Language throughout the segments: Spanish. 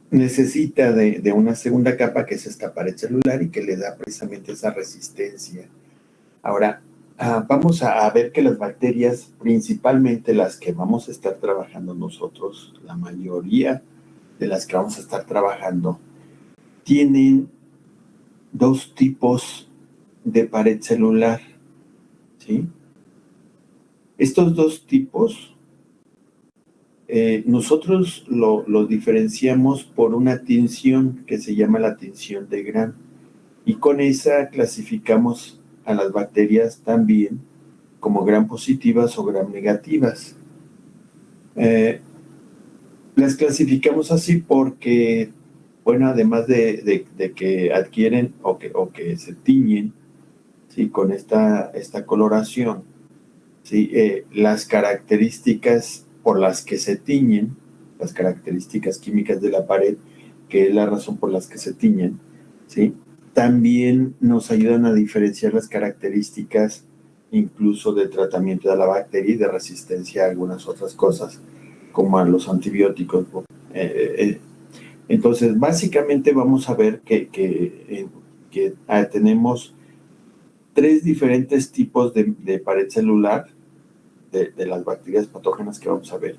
necesita de una segunda capa que es esta pared celular y que le da precisamente esa resistencia. Ahora, vamos a ver que las bacterias, principalmente las que vamos a estar trabajando nosotros, la mayoría de las que vamos a estar trabajando, tienen dos tipos de pared celular, ¿sí? Estos dos tipos, nosotros lo diferenciamos por una tinción que se llama la tinción de Gram, y con esa clasificamos a las bacterias también como gram positivas o gram negativas. Las clasificamos así porque, bueno, además de que adquieren o que se tiñen, ¿sí? Con esta coloración, ¿sí? Las características por las que se tiñen, las características químicas de la pared, que es la razón por las que se tiñen, ¿sí? También nos ayudan a diferenciar las características incluso de tratamiento de la bacteria y de resistencia a algunas otras cosas, como a los antibióticos. Entonces, básicamente vamos a ver que tenemos tres diferentes tipos de pared celular de las bacterias patógenas que vamos a ver.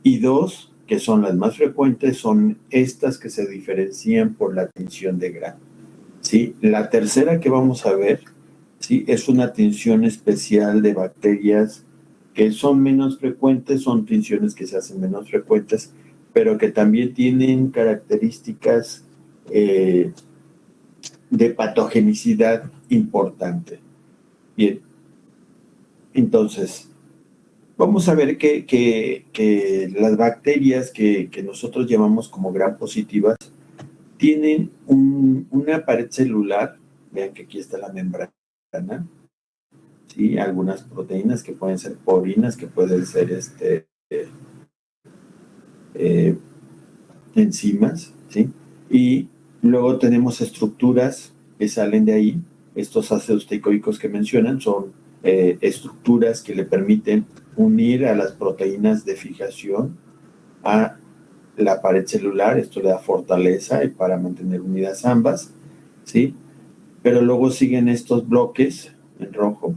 Y dos, que son las más frecuentes, son estas que se diferencian por la tinción de Gram. ¿Sí? La tercera que vamos a ver, ¿sí? Es una tinción especial de bacterias que son menos frecuentes, son tinciones que se hacen menos frecuentes, pero que también tienen características de patogenicidad importante. Bien, entonces, vamos a ver que las bacterias que nosotros llamamos como gram positivas tienen una pared celular, vean que aquí está la membrana, ¿sí? Algunas proteínas que pueden ser porinas, que pueden ser enzimas, ¿sí? Y luego tenemos estructuras que salen de ahí. Estos ácidos teicoicos que mencionan son estructuras que le permiten unir a las proteínas de fijación a la pared celular. Esto le da fortaleza y para mantener unidas ambas, ¿sí? Pero luego siguen estos bloques en rojo,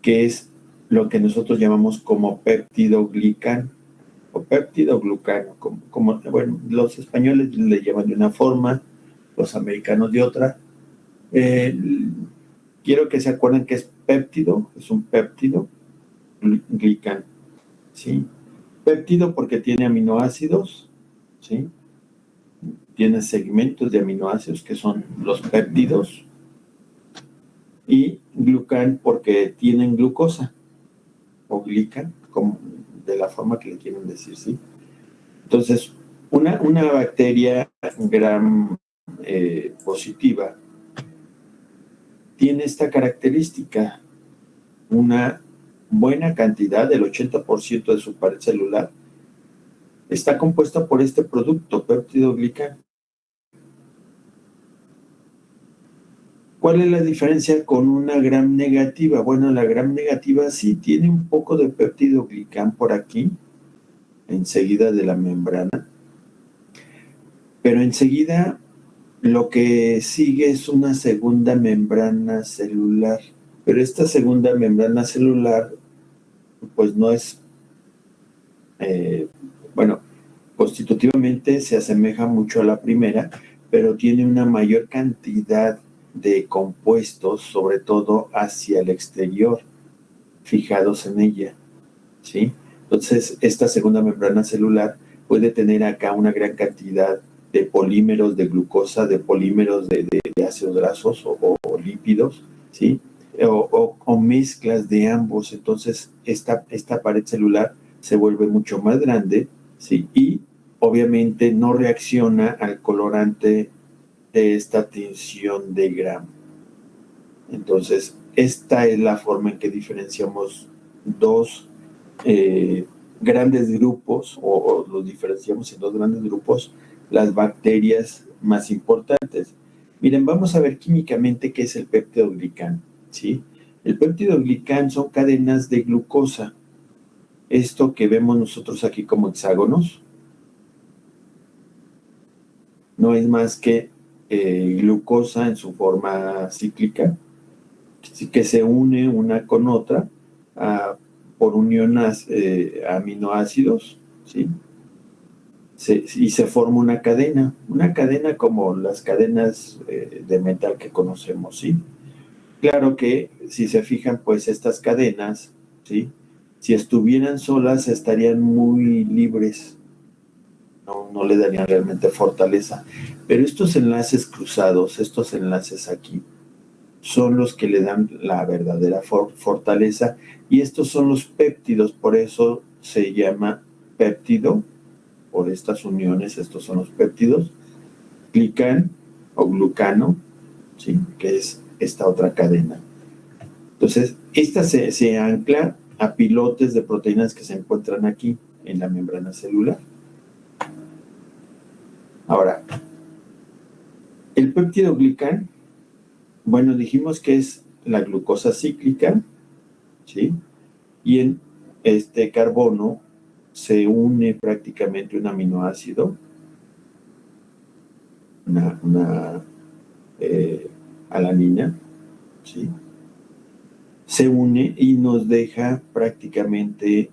que es lo que nosotros llamamos como péptidoglicano o péptidoglucano, bueno, los españoles le llaman de una forma, los americanos de otra. Quiero que se acuerden que es péptido, es un péptido glicano, ¿sí? Péptido porque tiene aminoácidos, ¿sí? Tiene segmentos de aminoácidos que son los péptidos, y glucan porque tienen glucosa, o glican, como de la forma que le quieren decir, ¿sí? Entonces, una bacteria gram positiva tiene esta característica: una buena cantidad, del 80% de su pared celular, está compuesta por este producto, péptidoglicano. ¿Cuál es la diferencia con una gram negativa? Bueno, la gram negativa sí tiene un poco de péptidoglicano por aquí, enseguida de la membrana, pero enseguida lo que sigue es una segunda membrana celular, pero esta segunda membrana celular pues no es, bueno, constitutivamente se asemeja mucho a la primera, pero tiene una mayor cantidad de compuestos, sobre todo hacia el exterior, fijados en ella, ¿sí? Entonces, esta segunda membrana celular puede tener acá una gran cantidad de polímeros de glucosa, de polímeros de ácidos grasos o lípidos, ¿sí? O mezclas de ambos. Entonces, esta pared celular se vuelve mucho más grande, ¿sí? Y obviamente no reacciona al colorante de esta tinción de Gram. Entonces, esta es la forma en que diferenciamos dos grandes grupos, o los diferenciamos en dos grandes grupos, las bacterias más importantes. Miren, vamos a ver químicamente qué es el péptidoglicano, ¿sí? El péptidoglicano son cadenas de glucosa. Esto que vemos nosotros aquí como hexágonos, no es más que glucosa en su forma cíclica, que se une una con otra por unión aminoácidos, ¿sí? Y se forma una cadena como las cadenas de metal que conocemos, ¿sí? Claro que si se fijan, pues estas cadenas, ¿sí? Si estuvieran solas estarían muy libres, no le darían realmente fortaleza. Pero estos enlaces cruzados, estos enlaces aquí, son los que le dan la verdadera fortaleza, y estos son los péptidos, por eso se llama péptido, por estas uniones. Estos son los péptidos, glican o glucano, ¿sí? Que es esta otra cadena. Entonces, esta se ancla a pilotes de proteínas que se encuentran aquí en la membrana celular. Ahora, el péptido glican, bueno, dijimos que es la glucosa cíclica, ¿sí? Y en este carbono se une prácticamente un aminoácido, una alanina, ¿sí? Se une y nos deja prácticamente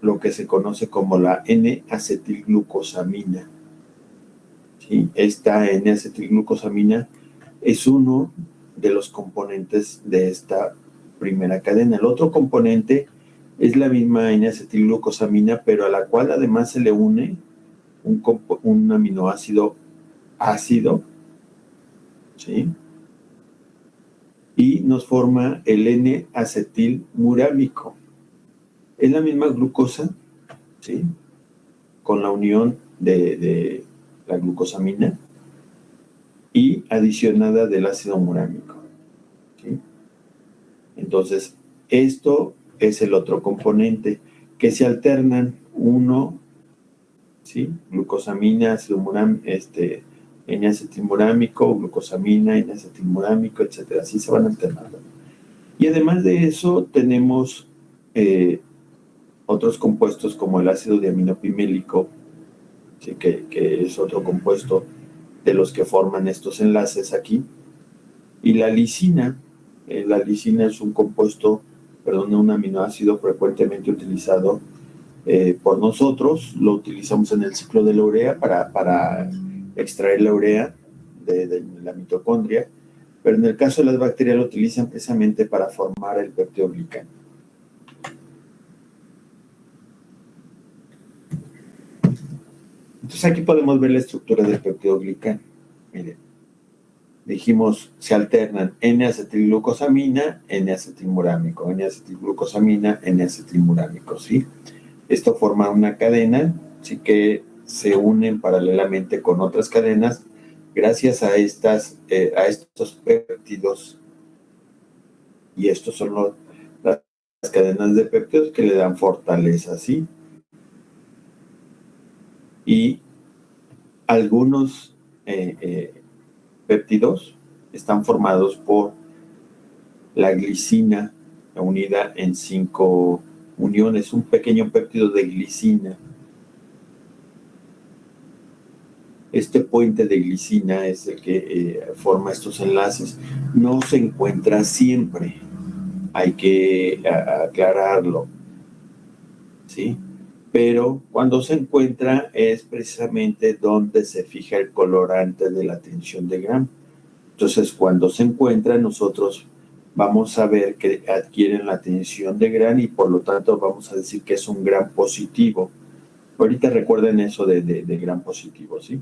lo que se conoce como la N-acetilglucosamina, ¿sí? Esta N-acetilglucosamina es uno de los componentes de esta primera cadena. El otro componente es la misma N-acetilglucosamina, pero a la cual además se le une un aminoácido ácido, ¿sí? Y nos forma el N-acetilmurámico. Es la misma glucosa, ¿sí? Con la unión de la glucosamina y adicionada del ácido murámico, ¿sí? Entonces, esto es el otro componente, que se alternan uno, ¿sí? Glucosamina, ácido murámico, N-acetilmurámico, glucosamina, N-acetilmurámico, etcétera. Así se van alternando. Y además de eso, tenemos otros compuestos como el ácido diaminopimélico, ¿sí? que es otro compuesto de los que forman estos enlaces aquí. Y la lisina es un compuesto, un aminoácido frecuentemente utilizado por nosotros. Lo utilizamos en el ciclo de la urea para extraer la urea de la mitocondria, pero en el caso de las bacterias lo utilizan precisamente para formar el peptidoglicano. Entonces aquí podemos ver la estructura del peptidoglicano. Miren, dijimos, se alternan N-acetilglucosamina, N-acetilmurámico, N-acetilglucosamina, N-acetilmurámico, ¿sí? Esto forma una cadena, sí, que se unen paralelamente con otras cadenas gracias a estos péptidos. Y estos son las cadenas de péptidos que le dan fortaleza, ¿sí? Y algunos péptidos están formados por la glicina unida en 5 uniones, un pequeño péptido de glicina. Este puente de glicina es el que forma estos enlaces. No se encuentra siempre, hay que aclararlo, ¿sí? Pero cuando se encuentra es precisamente donde se fija el colorante de la tensión de Gram. Entonces, cuando se encuentra, nosotros vamos a ver que adquieren la tensión de Gram y por lo tanto vamos a decir que es un Gram positivo. Ahorita recuerden eso de Gram positivo, ¿sí?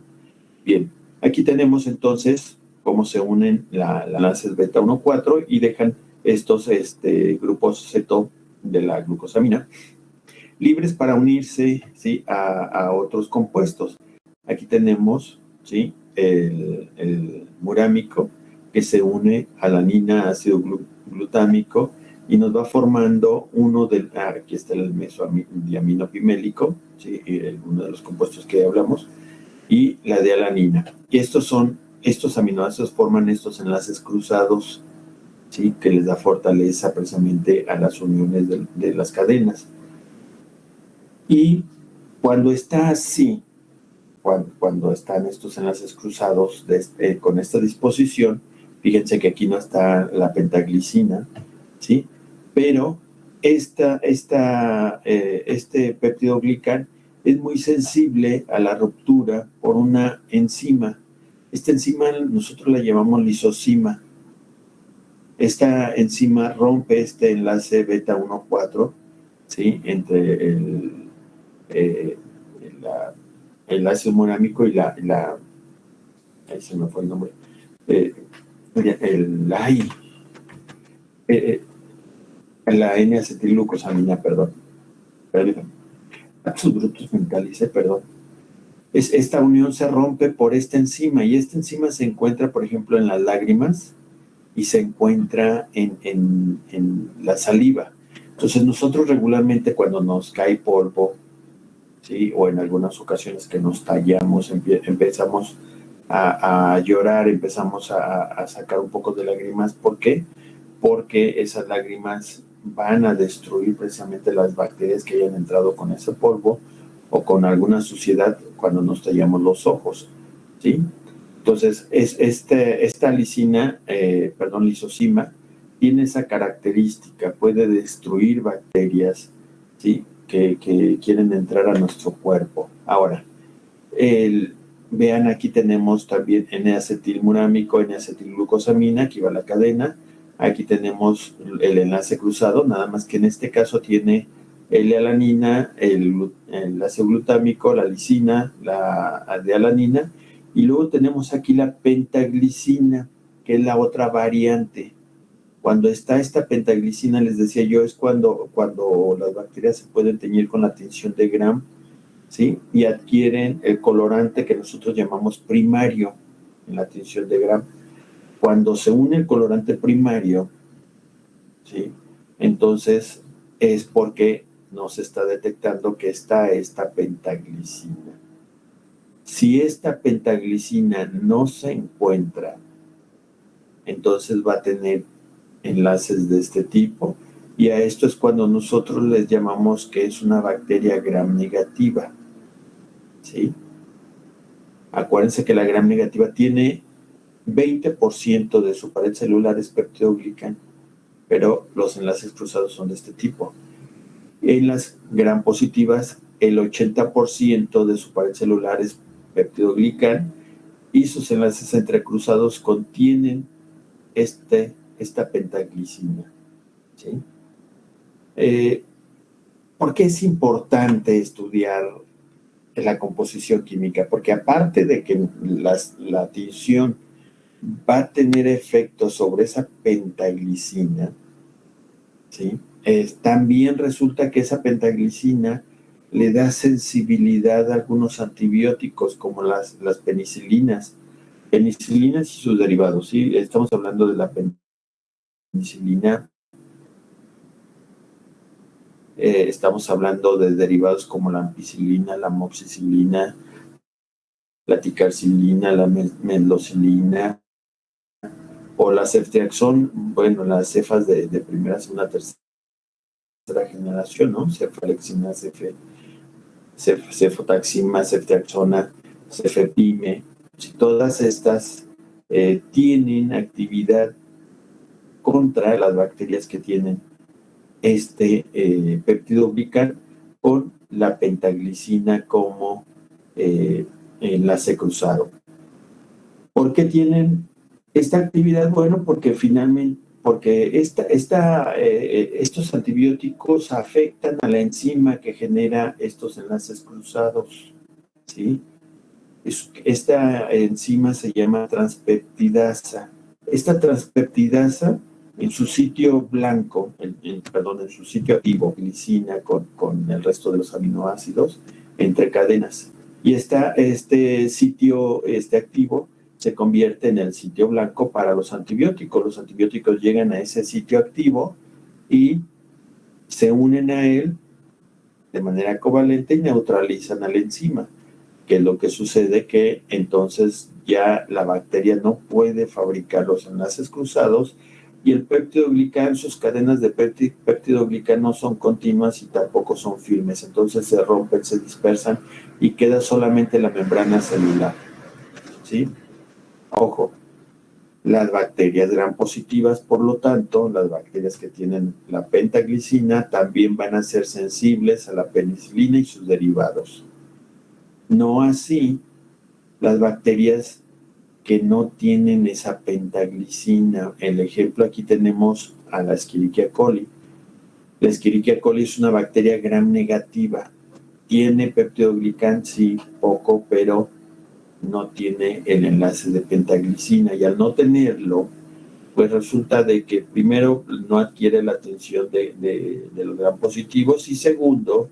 Bien, aquí tenemos entonces cómo se unen las enlaces beta 1,4 y dejan estos grupos ceto de la glucosamina libres para unirse, ¿sí? a otros compuestos. Aquí tenemos, ¿sí? el murámico que se une a la alanina ácido glutámico y nos va formando aquí está el mesoaminopimélico, ¿sí? Uno de los compuestos que hablamos, y la de alanina. Y estos aminoácidos forman estos enlaces cruzados, ¿sí? Que les da fortaleza precisamente a las uniones de las cadenas. Y cuando está así, cuando están estos enlaces cruzados con esta disposición. Fíjense que aquí no está la pentaglicina, ¿sí? Pero este peptidoglicán es muy sensible a la ruptura por una enzima. Esta enzima nosotros la llamamos lisozima. Esta enzima rompe este enlace beta 1,4, ¿sí? Entre el ácido morámico y ahí se me fue el nombre, la N-acetilglucosamina, perdón, lapsus brutus mentalis, perdón. Esta unión se rompe por esta enzima, y esta enzima se encuentra, por ejemplo, en las lágrimas y se encuentra en la saliva. Entonces nosotros regularmente cuando nos cae polvo, ¿sí? O en algunas ocasiones que nos tallamos, empezamos a llorar, empezamos a sacar un poco de lágrimas. ¿Por qué? Porque esas lágrimas van a destruir precisamente las bacterias que hayan entrado con ese polvo o con alguna suciedad cuando nos tallamos los ojos, ¿sí? Entonces, esta lisozima, tiene esa característica, puede destruir bacterias, ¿sí? que quieren entrar a nuestro cuerpo. Ahora, vean, aquí tenemos también N-acetilmurámico, N-acetilglucosamina, aquí va la cadena. Aquí tenemos el enlace cruzado, nada más que en este caso tiene L-alanina, el ácido glutámico, la lisina, la alanina, y luego tenemos aquí la pentaglicina, que es la otra variante. Cuando está esta pentaglicina, les decía yo, es cuando las bacterias se pueden teñir con la tinción de Gram, ¿sí? Y adquieren el colorante que nosotros llamamos primario en la tinción de Gram. Cuando se une el colorante primario, ¿sí? Entonces es porque nos está detectando que está esta pentaglicina. Si esta pentaglicina no se encuentra, entonces va a tener enlaces de este tipo, y a esto es cuando nosotros les llamamos que es una bacteria gram negativa, ¿sí? Acuérdense que la gram negativa tiene 20% de su pared celular es peptidoglicán, pero los enlaces cruzados son de este tipo. En las gram positivas, el 80% de su pared celular es peptidoglicán, y sus enlaces entrecruzados contienen esta pentaglicina, ¿sí? ¿Por qué es importante estudiar la composición química? Porque aparte de que la tinción va a tener efectos sobre esa pentaglicina, ¿sí? También resulta que esa pentaglicina le da sensibilidad a algunos antibióticos, como las penicilinas y sus derivados, ¿sí? Estamos hablando de la penicilina, estamos hablando de derivados como la ampicilina, la amoxicilina, la ticarcilina, la mendocilina, o la ceftriaxón, bueno, las cefas de primera, segunda, tercera generación, ¿no? Cefalexina, cefotaxima, ceftriaxona, cefepime. Todas estas tienen actividad contra las bacterias que tienen este peptidoglicán, con la pentaglicina como enlace cruzado. ¿Por qué tienen esta actividad? Bueno, porque estos antibióticos afectan a la enzima que genera estos enlaces cruzados, ¿sí? Esta enzima se llama transpeptidasa. Esta transpeptidasa, en su sitio blanco, en su sitio activo, glicina con el resto de los aminoácidos, entre cadenas. Y este sitio activo se convierte en el sitio blanco para los antibióticos. Los antibióticos llegan a ese sitio activo y se unen a él de manera covalente y neutralizan a la enzima, que es lo que sucede, que entonces ya la bacteria no puede fabricar los enlaces cruzados Y el péptidoglicán, sus cadenas de péptidoglicán no son continuas y tampoco son firmes, entonces se rompen, se dispersan y queda solamente la membrana celular, ¿sí? Ojo, las bacterias gram positivas, por lo tanto, las bacterias que tienen la pentaglicina también van a ser sensibles a la penicilina y sus derivados. No así las bacterias que no tienen esa pentaglicina. El ejemplo aquí tenemos a la Escherichia coli. La Escherichia coli es una bacteria gram negativa. Tiene peptidoglicán, sí, poco, pero no tiene el enlace de pentaglicina. Y al no tenerlo, pues resulta de que primero no adquiere la atención de los gram positivos y segundo,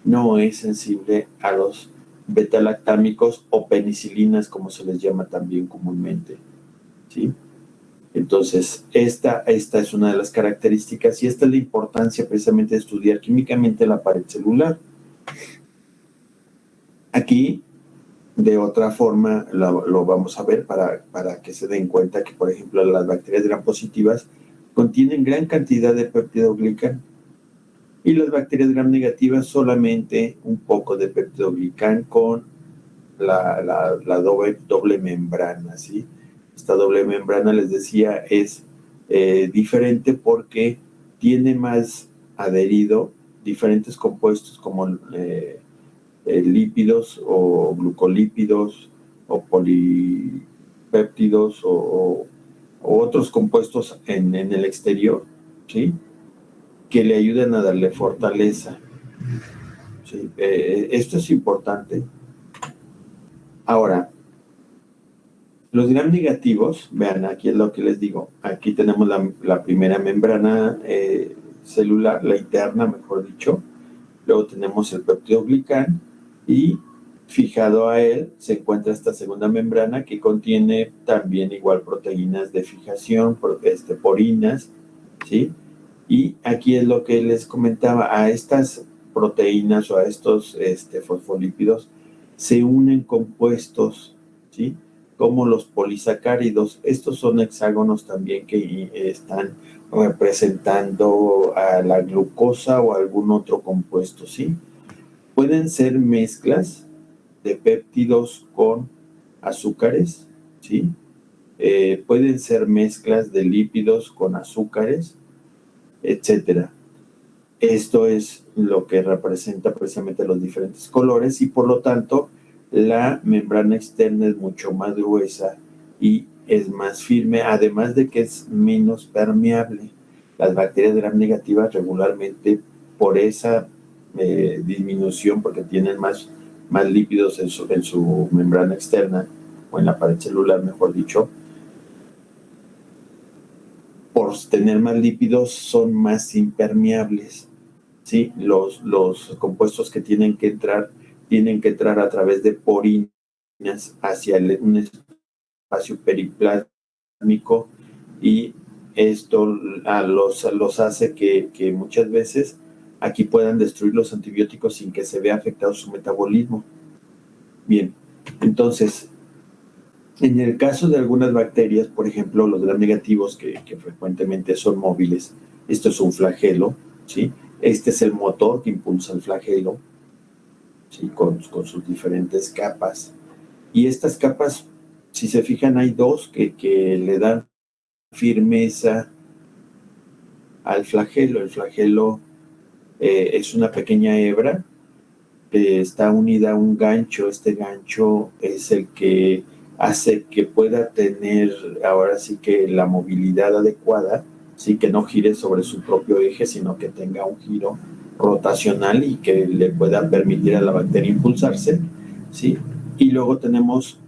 no es sensible a los beta-lactámicos o penicilinas, como se les llama también comúnmente, ¿sí? Entonces, esta es una de las características y esta es la importancia precisamente de estudiar químicamente la pared celular. Aquí, de otra forma, lo vamos a ver para que se den cuenta que, por ejemplo, las bacterias gram positivas contienen gran cantidad de peptidoglicán y las bacterias gram negativas solamente un poco de peptidoglicán con la doble membrana, ¿sí? Esta doble membrana, les decía, es diferente porque tiene más adherido diferentes compuestos como lípidos o glucolípidos o polipéptidos o otros compuestos en el exterior, ¿sí? Que le ayuden a darle fortaleza. ¿Sí? Esto es importante. Ahora, los gram negativos, vean, aquí es lo que les digo. Aquí tenemos la primera membrana celular, la interna, mejor dicho. Luego tenemos el peptidoglicán y fijado a él se encuentra esta segunda membrana que contiene también igual proteínas de fijación, porinas, ¿sí? Y aquí es lo que les comentaba, a estas proteínas o a estos fosfolípidos se unen compuestos, ¿sí? Como los polisacáridos. Estos son hexágonos también que están representando a la glucosa o algún otro compuesto, ¿sí? Pueden ser mezclas de péptidos con azúcares, ¿sí? Pueden ser mezclas de lípidos con azúcares, etcétera. Esto es lo que representa precisamente los diferentes colores y por lo tanto la membrana externa es mucho más gruesa y es más firme, además de que es menos permeable. Las bacterias gram negativas regularmente por esa disminución, porque tienen más lípidos en su membrana externa o en la pared celular, mejor dicho, por tener más lípidos son más impermeables, ¿sí? Los compuestos que tienen que entrar a través de porinas hacia un espacio periplásmico y esto los hace que muchas veces aquí puedan destruir los antibióticos sin que se vea afectado su metabolismo. Bien, entonces, en el caso de algunas bacterias, por ejemplo, los gram negativos que frecuentemente son móviles, esto es un flagelo, ¿sí? Este es el motor que impulsa el flagelo, ¿sí? Con sus diferentes capas. Y estas capas, si se fijan, hay dos que le dan firmeza al flagelo. El flagelo es una pequeña hebra que está unida a un gancho. Este gancho es el que hace que pueda tener ahora sí que la movilidad adecuada, sí, que no gire sobre su propio eje, sino que tenga un giro rotacional y que le pueda permitir a la bacteria impulsarse, ¿sí? Y luego tenemos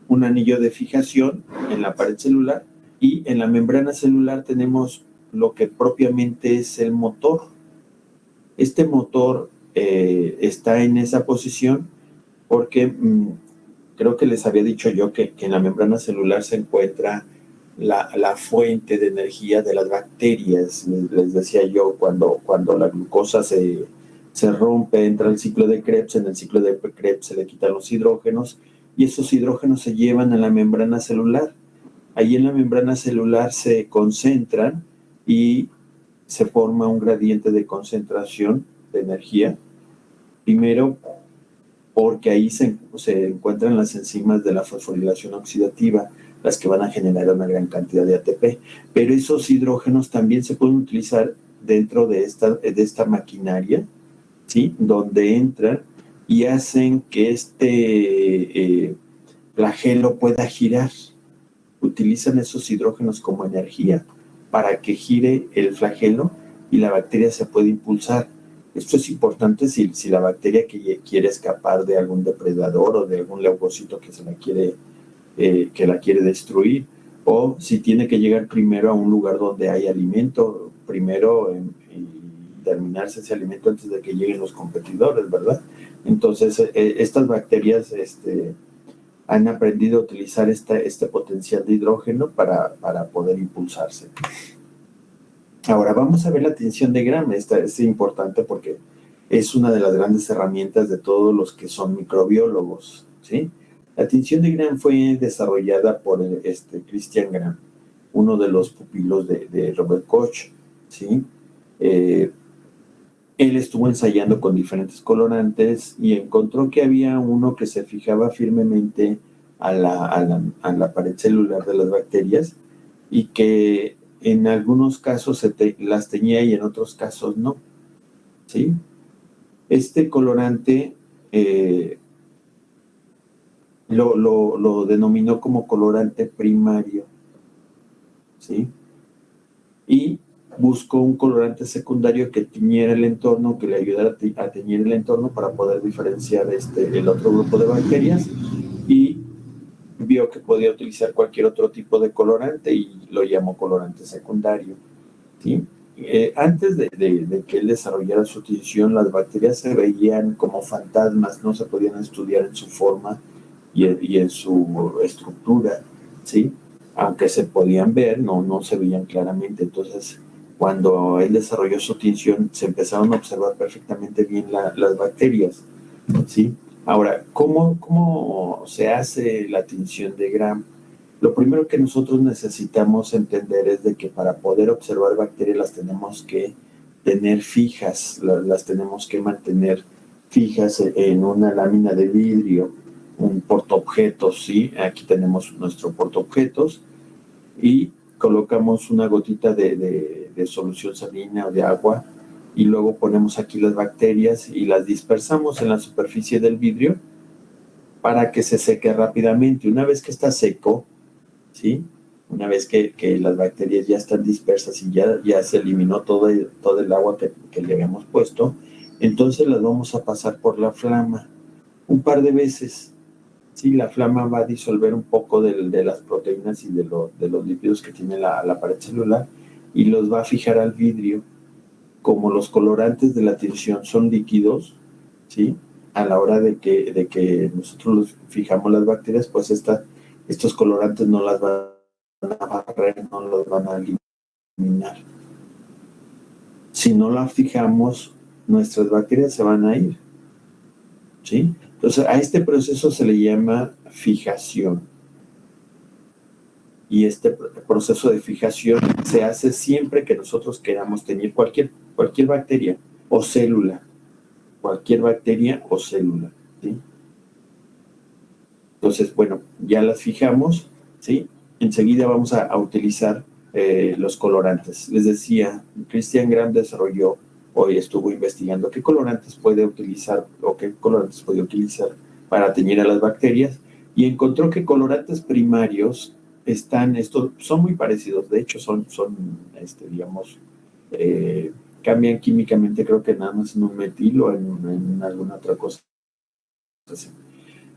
un anillo de fijación en la pared celular y en la membrana celular tenemos lo que propiamente es el motor. Este motor está en esa posición porque creo que les había dicho yo que en la membrana celular se encuentra la fuente de energía de las bacterias. Les decía yo, cuando la glucosa se rompe, entra el ciclo de Krebs, en el ciclo de Krebs se le quitan los hidrógenos y esos hidrógenos se llevan a la membrana celular. Ahí en la membrana celular se concentran y se forma un gradiente de concentración de energía. Primero, porque ahí se encuentran las enzimas de la fosforilación oxidativa, las que van a generar una gran cantidad de ATP. Pero esos hidrógenos también se pueden utilizar dentro de esta maquinaria, ¿sí? Donde entran y hacen que este flagelo pueda girar. Utilizan esos hidrógenos como energía para que gire el flagelo y la bacteria se puede impulsar. Esto es importante si la bacteria quiere escapar de algún depredador o de algún leucocito que la quiere destruir, o si tiene que llegar primero a un lugar donde hay alimento, primero terminarse ese alimento antes de que lleguen los competidores, ¿verdad? Entonces, estas bacterias han aprendido a utilizar este potencial de hidrógeno para poder impulsarse. Ahora vamos a ver la tinción de Gram. Esta es importante porque es una de las grandes herramientas de todos los que son microbiólogos, ¿sí? La tinción de Gram fue desarrollada por Christian Gram, uno de los pupilos de Robert Koch, ¿sí? Él estuvo ensayando con diferentes colorantes y encontró que había uno que se fijaba firmemente a la pared celular de las bacterias y que en algunos casos las teñía y en otros casos no, ¿sí? Este colorante lo denominó como colorante primario, ¿sí? Y buscó un colorante secundario que tiñera el entorno, que le ayudara a teñir el entorno para poder diferenciar el otro grupo de bacterias, y vio que podía utilizar cualquier otro tipo de colorante y lo llamó colorante secundario, ¿sí? Antes de que él desarrollara su tinción, las bacterias se veían como fantasmas, no se podían estudiar en su forma y en su estructura, ¿sí? Aunque se podían ver, no se veían claramente. Entonces, cuando él desarrolló su tinción, se empezaron a observar perfectamente bien las bacterias, ¿sí? Ahora, ¿cómo se hace la tinción de Gram? Lo primero que nosotros necesitamos entender es de que para poder observar bacterias las tenemos que tener fijas, las tenemos que mantener fijas en una lámina de vidrio, un portaobjetos, ¿sí? Aquí tenemos nuestro portaobjetos y colocamos una gotita de solución salina o de agua y luego ponemos aquí las bacterias y las dispersamos en la superficie del vidrio para que se seque rápidamente. Una vez que está seco, ¿sí? Una vez que las bacterias ya están dispersas y ya se eliminó todo el agua que le habíamos puesto, entonces las vamos a pasar por la flama un par de veces. Sí, la flama va a disolver un poco de las proteínas y de los lípidos que tiene la pared celular y los va a fijar al vidrio. Como los colorantes de la tinción son líquidos, ¿sí? A la hora de que nosotros los fijamos las bacterias, pues estos colorantes no las van a barrer, no los van a eliminar. Si no las fijamos, nuestras bacterias se van a ir, ¿sí? Entonces, a este proceso se le llama fijación. Y este proceso de fijación se hace siempre que nosotros queramos tener cualquier bacteria o célula. Cualquier bacteria o célula, ¿sí? Entonces, bueno, ya las fijamos, ¿sí? Enseguida vamos a utilizar los colorantes. Les decía, Christian Gram desarrolló, hoy estuvo investigando qué colorantes puede utilizar o qué colorantes puede utilizar para teñir a las bacterias y encontró que colorantes primarios estos son muy parecidos, de hecho digamos, cambian químicamente, creo que nada más en un metil o en alguna otra cosa.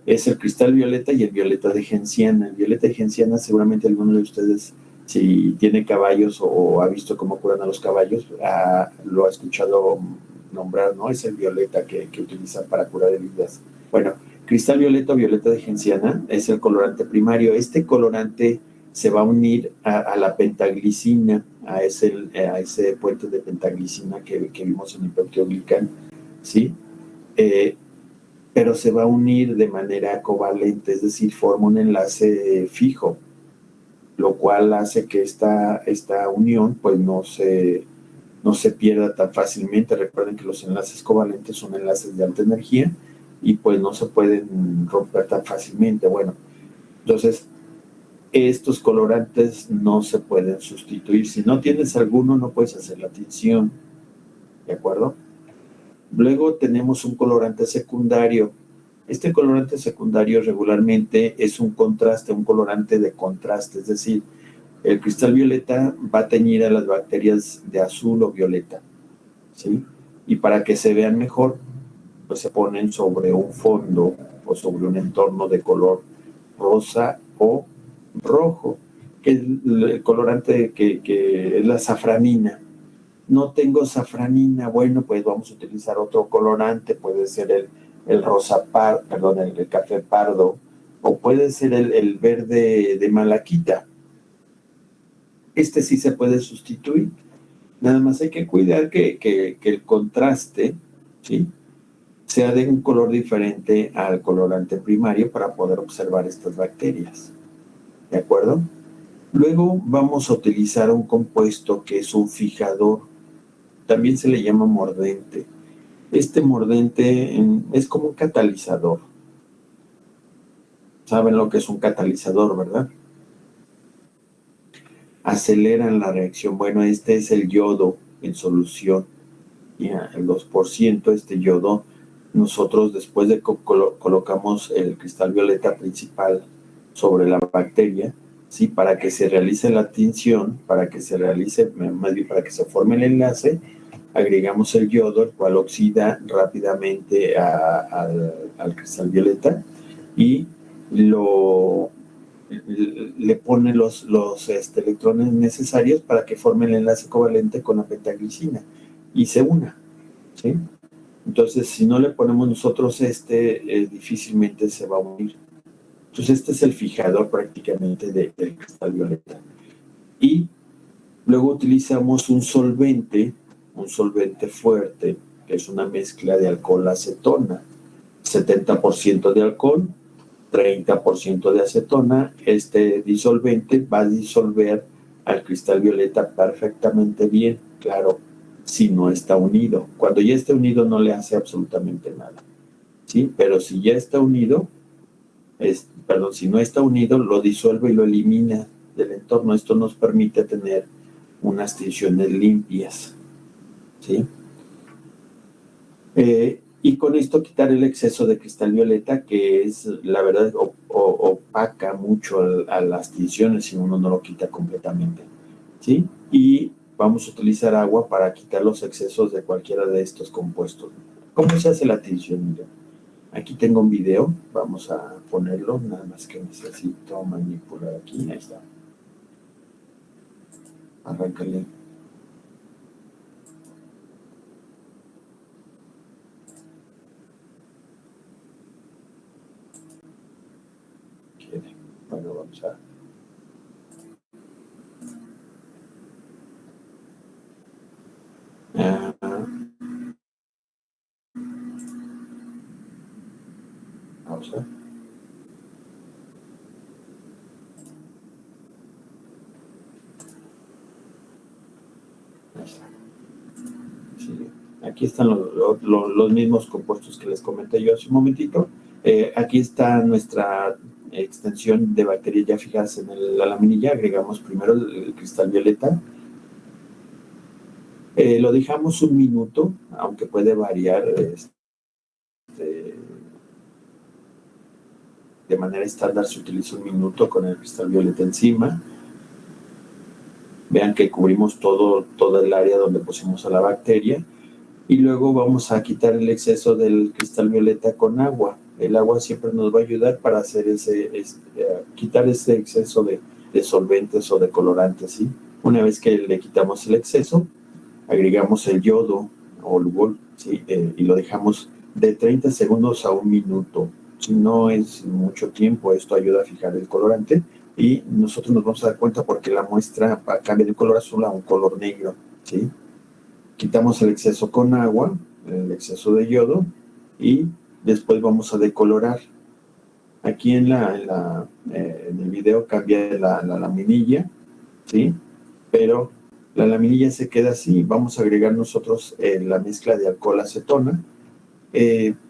Es el cristal violeta y el violeta de genciana. El violeta de genciana, seguramente alguno de ustedes, si tiene caballos o ha visto cómo curan a los caballos, lo ha escuchado nombrar, ¿no? Es el violeta que utilizan para curar heridas. Bueno, cristal violeta o violeta de genciana es el colorante primario. Este colorante se va a unir a la pentaglicina, a ese puente de pentaglicina que vimos en el peptidoglicán, ¿sí? Pero se va a unir de manera covalente, es decir, forma un enlace fijo, lo cual hace que esta unión pues no se pierda tan fácilmente. Recuerden que los enlaces covalentes son enlaces de alta energía y pues no se pueden romper tan fácilmente. Bueno, entonces estos colorantes no se pueden sustituir. Si no tienes alguno, no puedes hacer la tinción, ¿de acuerdo? Luego tenemos un colorante secundario. Este colorante secundario regularmente es un contraste, un colorante de contraste, es decir, el cristal violeta va a teñir a las bacterias de azul o violeta, ¿sí? Y para que se vean mejor, pues se ponen sobre un fondo o sobre un entorno de color rosa o rojo, que es el colorante que es la safranina. No tengo safranina, bueno, pues vamos a utilizar otro colorante, puede ser el rosa perdón, el café pardo, o puede ser el verde de malaquita. Este sí se puede sustituir. Nada más hay que cuidar que el contraste, ¿sí?, sea de un color diferente al colorante primario para poder observar estas bacterias. ¿De acuerdo? Luego vamos a utilizar un compuesto que es un fijador. También se le llama mordente. Este mordente es como un catalizador. ¿Saben lo que es un catalizador, verdad? Aceleran la reacción. Bueno, este es el yodo en solución. Ya, el 2%, este yodo, nosotros después de colocamos el cristal violeta principal sobre la bacteria, ¿sí?, para que se realice la tinción, para que se realice, más bien para que se forme el enlace, agregamos el yodo, el cual oxida rápidamente al cristal violeta y le pone los electrones necesarios para que forme el enlace covalente con la pentaglicina y se una, ¿sí? Entonces, si no le ponemos nosotros difícilmente se va a unir. Entonces, este es el fijador prácticamente del cristal violeta. Y luego utilizamos un solvente fuerte, que es una mezcla de alcohol-acetona, 70% de alcohol, 30% de acetona. Este disolvente va a disolver al cristal violeta perfectamente bien, claro, si no está unido. Cuando ya está unido no le hace absolutamente nada, ¿sí? Pero si ya está unido, si no está unido, lo disuelve y lo elimina del entorno. Esto nos permite tener unas tinciones limpias, ¿sí? Y con esto quitar el exceso de cristal violeta, que es, la verdad, opaca mucho a las tinciones si uno no lo quita completamente, ¿sí? Y vamos a utilizar agua para quitar los excesos de cualquiera de estos compuestos. ¿Cómo se hace la tinción? Mira, aquí tengo un video, vamos a ponerlo, nada más que necesito manipular aquí, ahí está. Arráncale. Bueno, vamos a... vamos a... Ahí está. Sí. Aquí están los mismos compuestos que les comenté yo hace un momentito. Aquí está nuestra extensión de bacterias ya fijadas en la laminilla. Agregamos primero el cristal violeta. Lo dejamos un minuto, aunque puede variar de manera estándar. Se utiliza un minuto con el cristal violeta encima. Vean que cubrimos toda el área donde pusimos a la bacteria. Y luego vamos a quitar el exceso del cristal violeta con agua. El agua siempre nos va a ayudar para hacer quitar ese exceso de solventes o de colorantes, ¿sí? Una vez que le quitamos el exceso, agregamos el yodo o el ¿sí? Y lo dejamos de 30 segundos a un minuto. Si no es mucho tiempo, esto ayuda a fijar el colorante y nosotros nos vamos a dar cuenta porque la muestra cambia de un color azul a un color negro, ¿sí? Quitamos el exceso con agua, el exceso de yodo, y después vamos a decolorar. Aquí en el video cambia la laminilla, ¿sí? Pero la laminilla se queda así. Vamos a agregar nosotros la mezcla de alcohol acetona,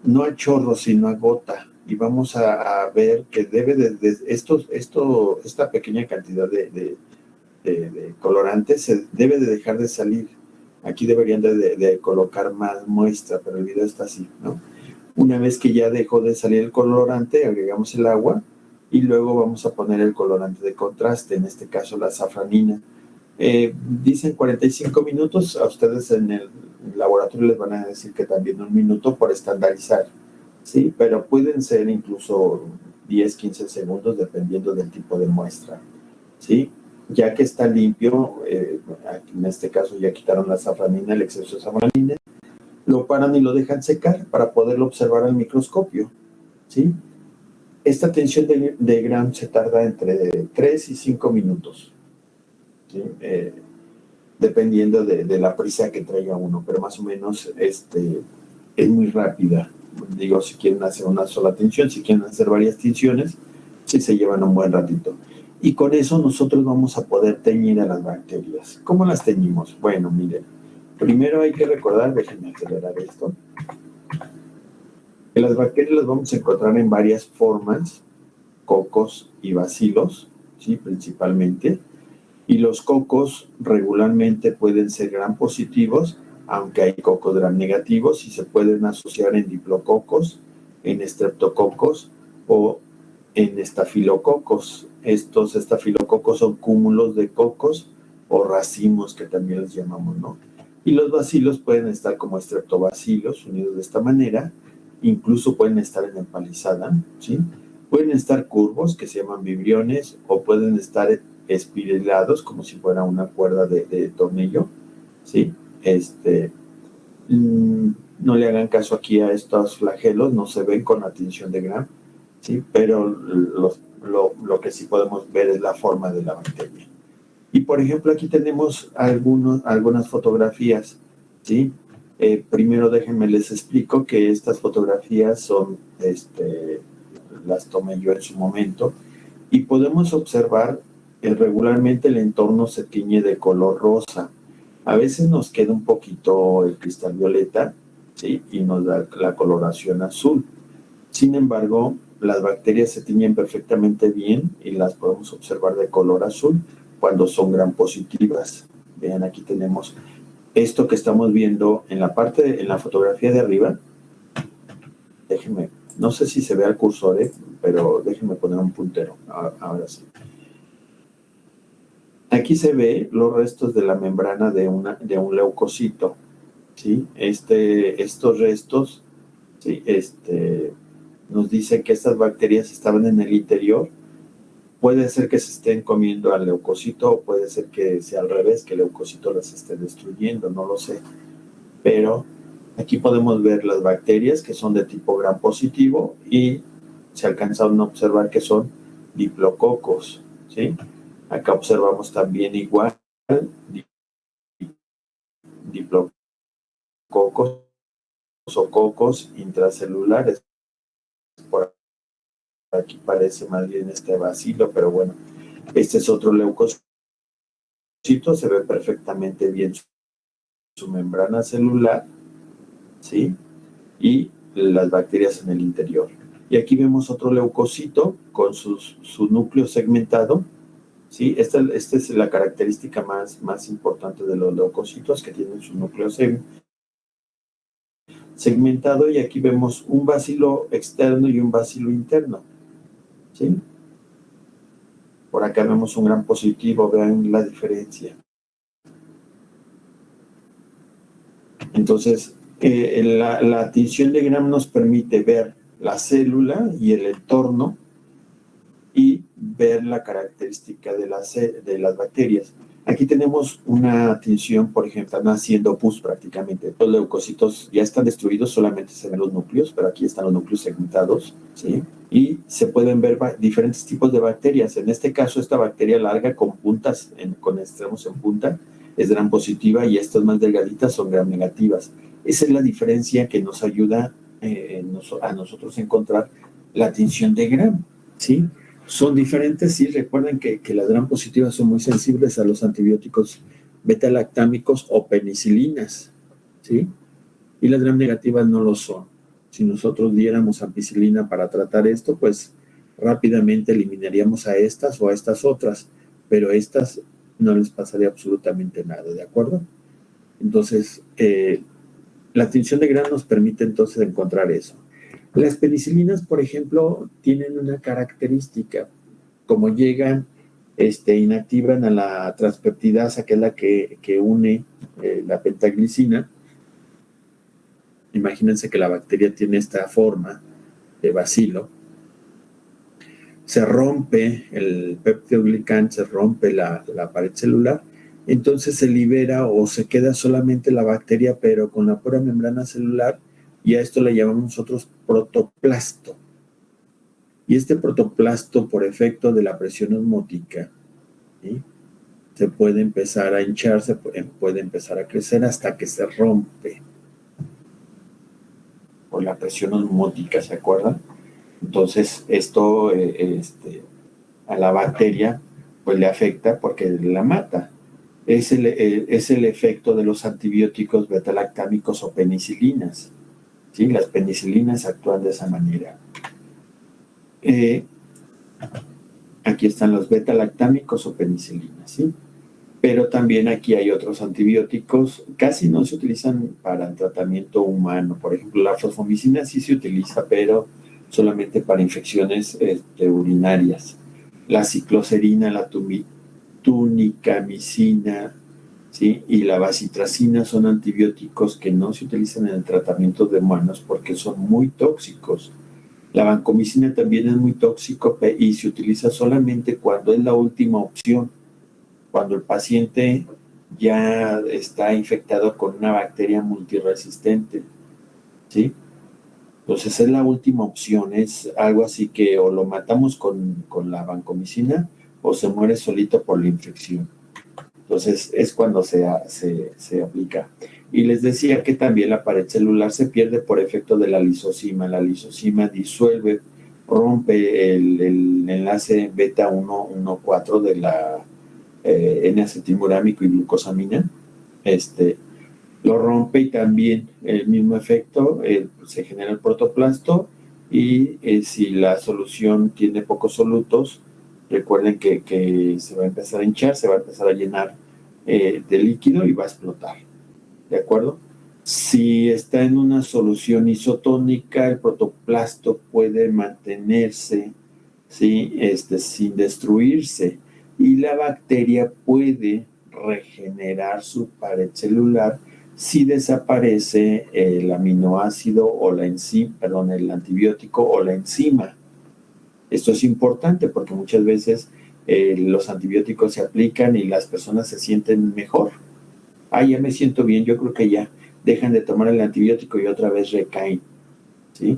no a chorro, sino a gota. Y vamos a ver que debe esta pequeña cantidad de colorante se debe de dejar de salir. Aquí deberían de colocar más muestra, pero el video está así, ¿no? Una vez que ya dejó de salir el colorante, agregamos el agua y luego vamos a poner el colorante de contraste, en este caso la safranina. Dicen 45 minutos, a ustedes en el laboratorio les van a decir que también 1 minuto por estandarizar, ¿sí? Pero pueden ser incluso 10, 15 segundos dependiendo del tipo de muestra, ¿sí? Ya que está limpio, en este caso ya quitaron la safranina, el exceso de safranina, lo paran y lo dejan secar para poderlo observar al microscopio, ¿sí? Esta tensión de Gram se tarda entre 3 y 5 minutos, ¿sí? Dependiendo de la prisa que traiga uno, pero más o menos es muy rápida. Digo, si quieren hacer una sola tensión, si quieren hacer varias tensiones, sí se llevan un buen ratito. Y con eso nosotros vamos a poder teñir a las bacterias. ¿Cómo las teñimos? Bueno, miren, primero hay que recordar, déjenme acelerar esto, que las bacterias las vamos a encontrar en varias formas, cocos y bacilos, ¿sí? Principalmente. Y los cocos regularmente pueden ser gram positivos, aunque hay cocos gram negativos y se pueden asociar en diplococos, en estreptococos o en estafilococos. Estos estafilococos son cúmulos de cocos o racimos, que también les llamamos, ¿no? Y los bacilos pueden estar como estreptobacilos, unidos de esta manera, incluso pueden estar en empalizada, ¿sí? Pueden estar curvos, que se llaman vibriones, o pueden estar espiralados, como si fuera una cuerda de tornillo, ¿sí? No le hagan caso aquí a estos flagelos, no se ven con la tensión de Gram, ¿sí? Pero lo que sí podemos ver es la forma de la bacteria. Y por ejemplo, aquí tenemos algunas fotografías, ¿sí? Primero déjenme les explico que estas fotografías son, las tomé yo en su momento, y podemos observar que regularmente el entorno se tiñe de color rosa. A veces nos queda un poquito el cristal violeta, ¿sí? Y nos da la coloración azul. Sin embargo, las bacterias se tiñen perfectamente bien y las podemos observar de color azul cuando son gram positivas. Vean, aquí tenemos esto que estamos viendo en la fotografía de arriba. Déjenme, no sé si se ve el cursor, pero déjenme poner un puntero. Ahora sí. Aquí se ve los restos de la membrana de un leucocito, ¿sí? Estos restos, ¿sí? Nos dicen que estas bacterias estaban en el interior. Puede ser que se estén comiendo al leucocito o puede ser que sea al revés, que el leucocito las esté destruyendo, no lo sé. Pero aquí podemos ver las bacterias que son de tipo gram positivo y se alcanzaron a observar que son diplococos, ¿sí? Acá observamos también igual diplococos o cocos intracelulares. Por aquí parece más bien este bacilo, pero bueno, este es otro leucocito, se ve perfectamente bien su membrana celular, ¿sí? Y las bacterias en el interior. Y aquí vemos otro leucocito con su núcleo segmentado, ¿sí? Esta es la característica más importante de los leucocitos, que tienen su núcleo segmentado, y aquí vemos un bacilo externo y un bacilo interno, ¿sí? Por acá vemos un gran positivo, vean la diferencia. Entonces, la tinción de Gram nos permite ver la célula y el entorno y ver la característica de las bacterias. Aquí tenemos una tinción, por ejemplo, están haciendo pus prácticamente. Los leucocitos ya están destruidos, solamente se ven los núcleos, pero aquí están los núcleos segmentados, ¿sí? Y se pueden ver diferentes tipos de bacterias. En este caso, esta bacteria larga con puntas, con extremos en punta, es gram positiva, y estas más delgaditas son gram negativas. Esa es la diferencia que nos ayuda a nosotros encontrar la tinción de Gram, ¿sí? Son diferentes, sí, recuerden que las Gram positivas son muy sensibles a los antibióticos beta-lactámicos o penicilinas, ¿sí? Y las Gram negativas no lo son. Si nosotros diéramos ampicilina para tratar esto, pues rápidamente eliminaríamos a estas o a estas otras, pero estas no les pasaría absolutamente nada, ¿de acuerdo? Entonces, la tinción de Gram nos permite entonces encontrar eso. Las penicilinas, por ejemplo, tienen una característica, como llegan, inactivan a la transpeptidasa, que es la que une la pentaglicina. Imagínense que la bacteria tiene esta forma de bacilo. Se rompe el peptidoglicán, se rompe la pared celular, entonces se libera o se queda solamente la bacteria, pero con la pura membrana celular, y a esto le llamamos nosotros protoplasto. Y este protoplasto, por efecto de la presión osmótica, ¿sí?, se puede empezar a hinchar, se puede empezar a crecer hasta que se rompe por la presión osmótica, ¿se acuerdan? Entonces, esto a la bacteria pues le afecta porque la mata. Es el efecto de los antibióticos beta-lactámicos o penicilinas, ¿sí? Las penicilinas actúan de esa manera. Aquí están los beta-lactámicos o penicilinas, ¿sí? Pero también aquí hay otros antibióticos, casi no se utilizan para el tratamiento humano. Por ejemplo, la fosfomicina sí se utiliza, pero solamente para infecciones urinarias. La cicloserina, la tunicamicina, ¿sí?, y la bacitracina son antibióticos que no se utilizan en el tratamiento de humanos porque son muy tóxicos. La vancomicina también es muy tóxico y se utiliza solamente cuando es la última opción, cuando el paciente ya está infectado con una bacteria multiresistente, ¿sí? Entonces es la última opción, es algo así que o lo matamos con la vancomicina o se muere solito por la infección. Entonces es cuando se aplica. Y les decía que también la pared celular se pierde por efecto de la lisozima. La lisozima disuelve, rompe el enlace beta 1,1,4 de la N-acetilmurámico y glucosamina. Lo rompe y también el mismo efecto, se genera el protoplasto y si la solución tiene pocos solutos, recuerden que se va a empezar a hinchar, se va a empezar a llenar de líquido y va a explotar, ¿de acuerdo? Si está en una solución isotónica, el protoplasto puede mantenerse, ¿sí?, sin destruirse, y la bacteria puede regenerar su pared celular si desaparece el aminoácido o la enzima, perdón, el antibiótico o la enzima. Esto es importante porque muchas veces los antibióticos se aplican y las personas se sienten mejor. Ya me siento bien, yo creo que ya dejan de tomar el antibiótico y otra vez recaen, ¿sí?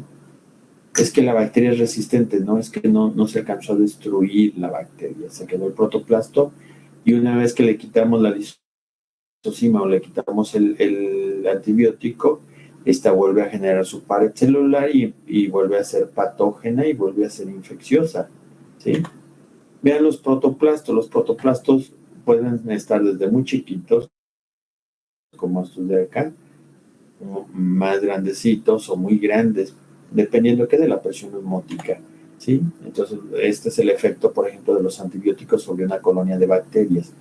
Es que la bacteria es resistente, ¿no? Es que no se alcanzó a destruir la bacteria, se quedó el protoplasto y una vez que le quitamos la lisozima o le quitamos el antibiótico, esta vuelve a generar su pared celular y vuelve a ser patógena y vuelve a ser infecciosa, ¿sí? Vean los protoplastos pueden estar desde muy chiquitos, como estos de acá, más grandecitos o muy grandes, dependiendo de la presión osmótica, ¿sí? Entonces, este es el efecto, por ejemplo, de los antibióticos sobre una colonia de bacterias.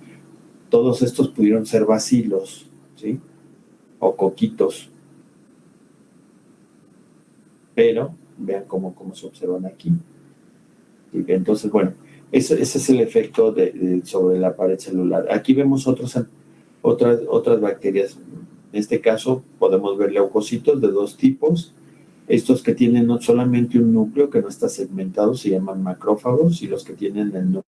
Todos estos pudieron ser bacilos, ¿sí?, o coquitos, pero vean cómo se observan aquí. ¿Sí? Entonces, bueno, ese es el efecto sobre la pared celular. Aquí vemos otras bacterias. En este caso podemos ver leucocitos de dos tipos. Estos que tienen no solamente un núcleo que no está segmentado se llaman macrófagos, y los que tienen el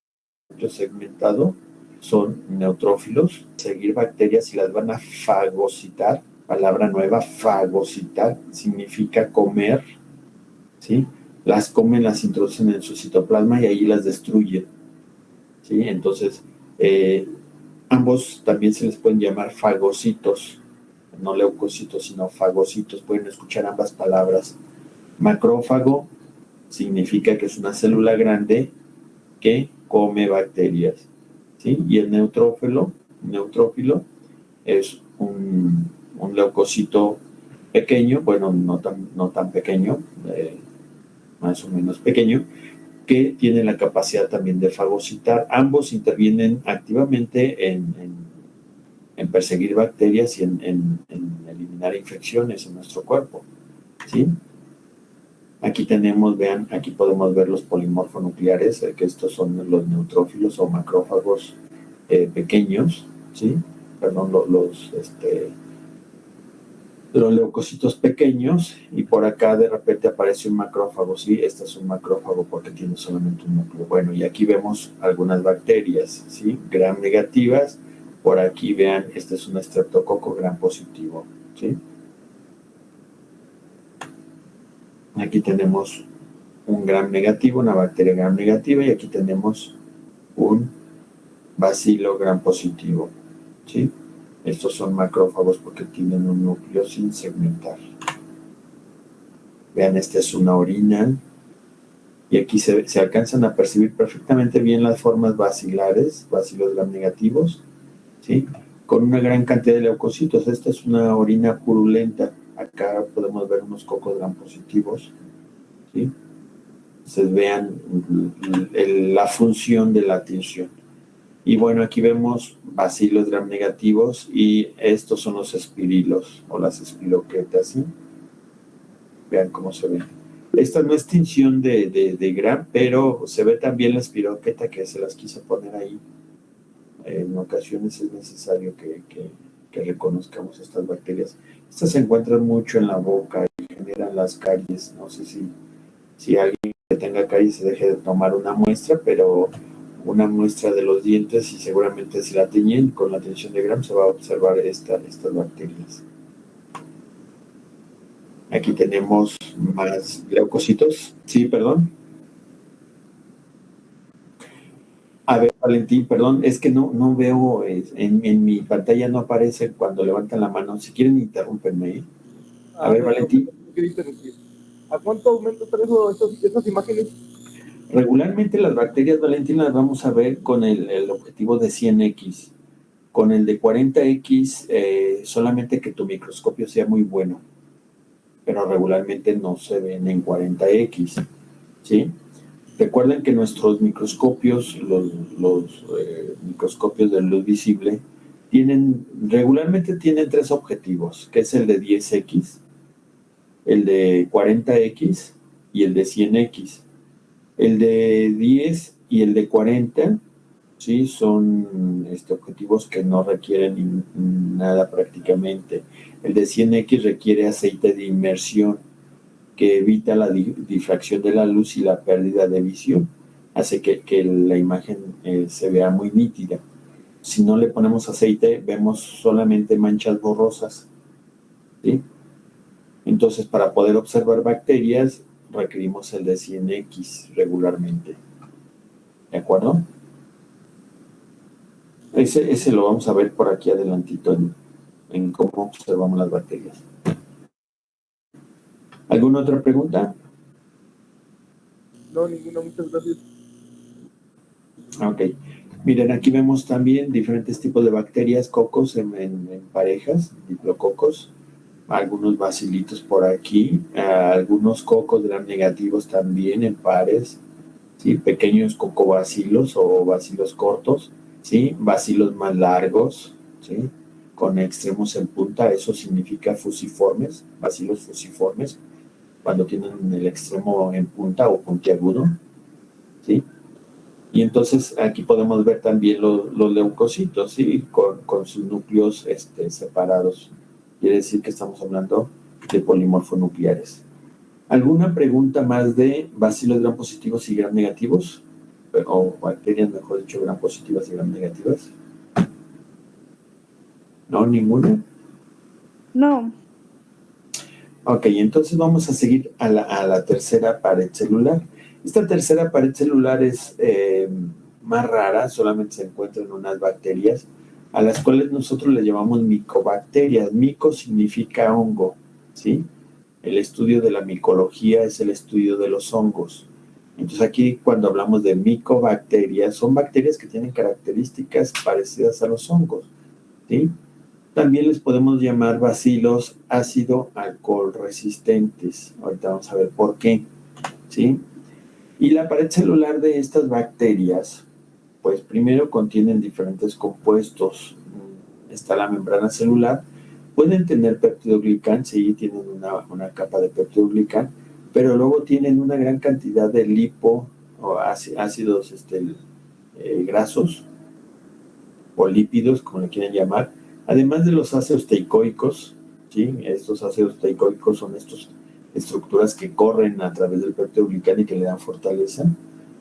núcleo segmentado son neutrófilos. Seguir bacterias y las van a fagocitar. Palabra nueva, fagocitar, significa comer, ¿sí? Las comen, las introducen en su citoplasma y ahí las destruyen, ¿sí? Entonces, ambos también se les pueden llamar fagocitos, no leucocitos, sino fagocitos. Pueden escuchar ambas palabras, macrófago significa que es una célula grande que come bacterias, ¿sí? Y el neutrófilo es un leucocito pequeño, bueno, no tan pequeño, más o menos pequeño, que tiene la capacidad también de fagocitar. Ambos intervienen activamente en perseguir bacterias y en eliminar infecciones en nuestro cuerpo, ¿sí? Aquí tenemos, vean, aquí podemos ver los polimorfonucleares, que estos son los neutrófilos o macrófagos pequeños, ¿sí? Perdón, los leucocitos pequeños, y por acá de repente aparece un macrófago, ¿sí? Este es un macrófago porque tiene solamente un núcleo. Bueno, y aquí vemos algunas bacterias, ¿sí? Gram negativas. Por aquí, vean, este es un estreptococo gram positivo, ¿sí? Aquí tenemos un gram negativo, una bacteria gram negativa, y aquí tenemos un bacilo gram positivo, ¿sí? Estos son macrófagos porque tienen un núcleo sin segmentar. Vean, esta es una orina, y aquí se alcanzan a percibir perfectamente bien las formas bacilares, bacilos gram negativos, ¿sí? Con una gran cantidad de leucocitos. Esta es una orina purulenta. Acá podemos ver unos cocos gram positivos, ¿sí? Entonces vean la función de la tinción. Y bueno, aquí vemos bacilos gram negativos, y estos son los espirilos o las espiroquetas, ¿sí? Vean cómo se ven. Esta no es tinción de gram, pero se ve también la espiroqueta, que se las quise poner ahí. En ocasiones es necesario que reconozcamos estas bacterias. Estas se encuentran mucho en la boca y generan las caries. No sé si alguien que tenga caries se deje de tomar una muestra, pero una muestra de los dientes, y seguramente si la tiñen con la tinción de gram se va a observar estas bacterias. Aquí tenemos más leucocitos. Sí, perdón. A ver, Valentín, perdón, es que no veo, en mi pantalla no aparece cuando levantan la mano. Si quieren, interrúmpenme, ¿eh? A ver, Valentín. ¿A cuánto aumenta esas imágenes? Regularmente las bacterias, Valentín, las vamos a ver con el objetivo de 100x. Con el de 40x, solamente que tu microscopio sea muy bueno, pero regularmente no se ven en 40x, ¿sí? Recuerden que nuestros microscopios, los microscopios de luz visible, regularmente tienen tres objetivos, que es el de 10x, el de 40x y el de 100x. El de 10 y el de 40, ¿sí? Son objetivos que no requieren nada prácticamente. El de 100x requiere aceite de inmersión, que evita la difracción de la luz y la pérdida de visión. Hace que la imagen se vea muy nítida. Si no le ponemos aceite, vemos solamente manchas borrosas, ¿sí? Entonces, para poder observar bacterias, requerimos el de 100x regularmente. ¿De acuerdo? Ese lo vamos a ver por aquí adelantito en cómo observamos las bacterias. ¿Alguna otra pregunta? No, ninguna, muchas gracias. Ok. Miren, aquí vemos también diferentes tipos de bacterias, cocos en parejas, diplococos, algunos bacilitos por aquí, algunos cocos gram negativos también en pares, ¿sí? Pequeños cocobacilos o bacilos cortos, ¿sí? Bacilos más largos, ¿sí? Con extremos en punta, eso significa fusiformes, bacilos fusiformes, cuando tienen el extremo en punta o puntiagudo, ¿sí? Y entonces aquí podemos ver también los leucocitos, ¿sí? Con sus núcleos separados. Quiere decir que estamos hablando de polimorfonucleares. ¿Alguna pregunta más de bacilos gram positivos y gram negativos? O bacterias, mejor dicho, gram positivas y gram negativas. ¿No? ¿Ninguna? No. Ok, entonces vamos a seguir a la tercera pared celular. Esta tercera pared celular es más rara, solamente se encuentra en unas bacterias, a las cuales nosotros le llamamos micobacterias. Mico significa hongo, ¿sí? El estudio de la micología es el estudio de los hongos. Entonces aquí cuando hablamos de micobacterias, son bacterias que tienen características parecidas a los hongos, ¿sí? También les podemos llamar bacilos ácido alcohol resistentes. Ahorita vamos a ver por qué, ¿sí? Y la pared celular de estas bacterias, pues primero contienen diferentes compuestos. Está la membrana celular. Pueden tener peptidoglicán, sí, tienen una capa de peptidoglicán, pero luego tienen una gran cantidad de lipo o ácidos grasos o lípidos, como le quieran llamar, además de los ácidos teicoicos, ¿sí? Estos ácidos teicoicos son estas estructuras que corren a través del peptidoglicán y que le dan fortaleza,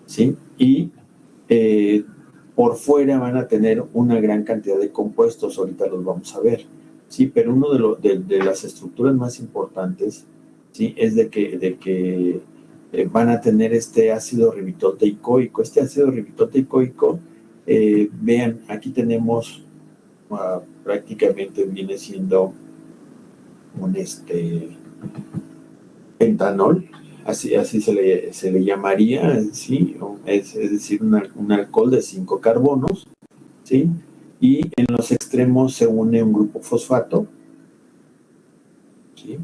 ¿sí? Y por fuera van a tener una gran cantidad de compuestos, ahorita los vamos a ver, ¿sí? Pero uno de las estructuras más importantes, ¿sí? Es de que van a tener este ácido ribitoteicoico. Este ácido ribitoteicoico, vean, aquí tenemos prácticamente viene siendo un pentanol, así se le llamaría, ¿sí? Es decir, un alcohol de 5 carbonos, ¿sí? Y en los extremos se une un grupo fosfato, ¿sí?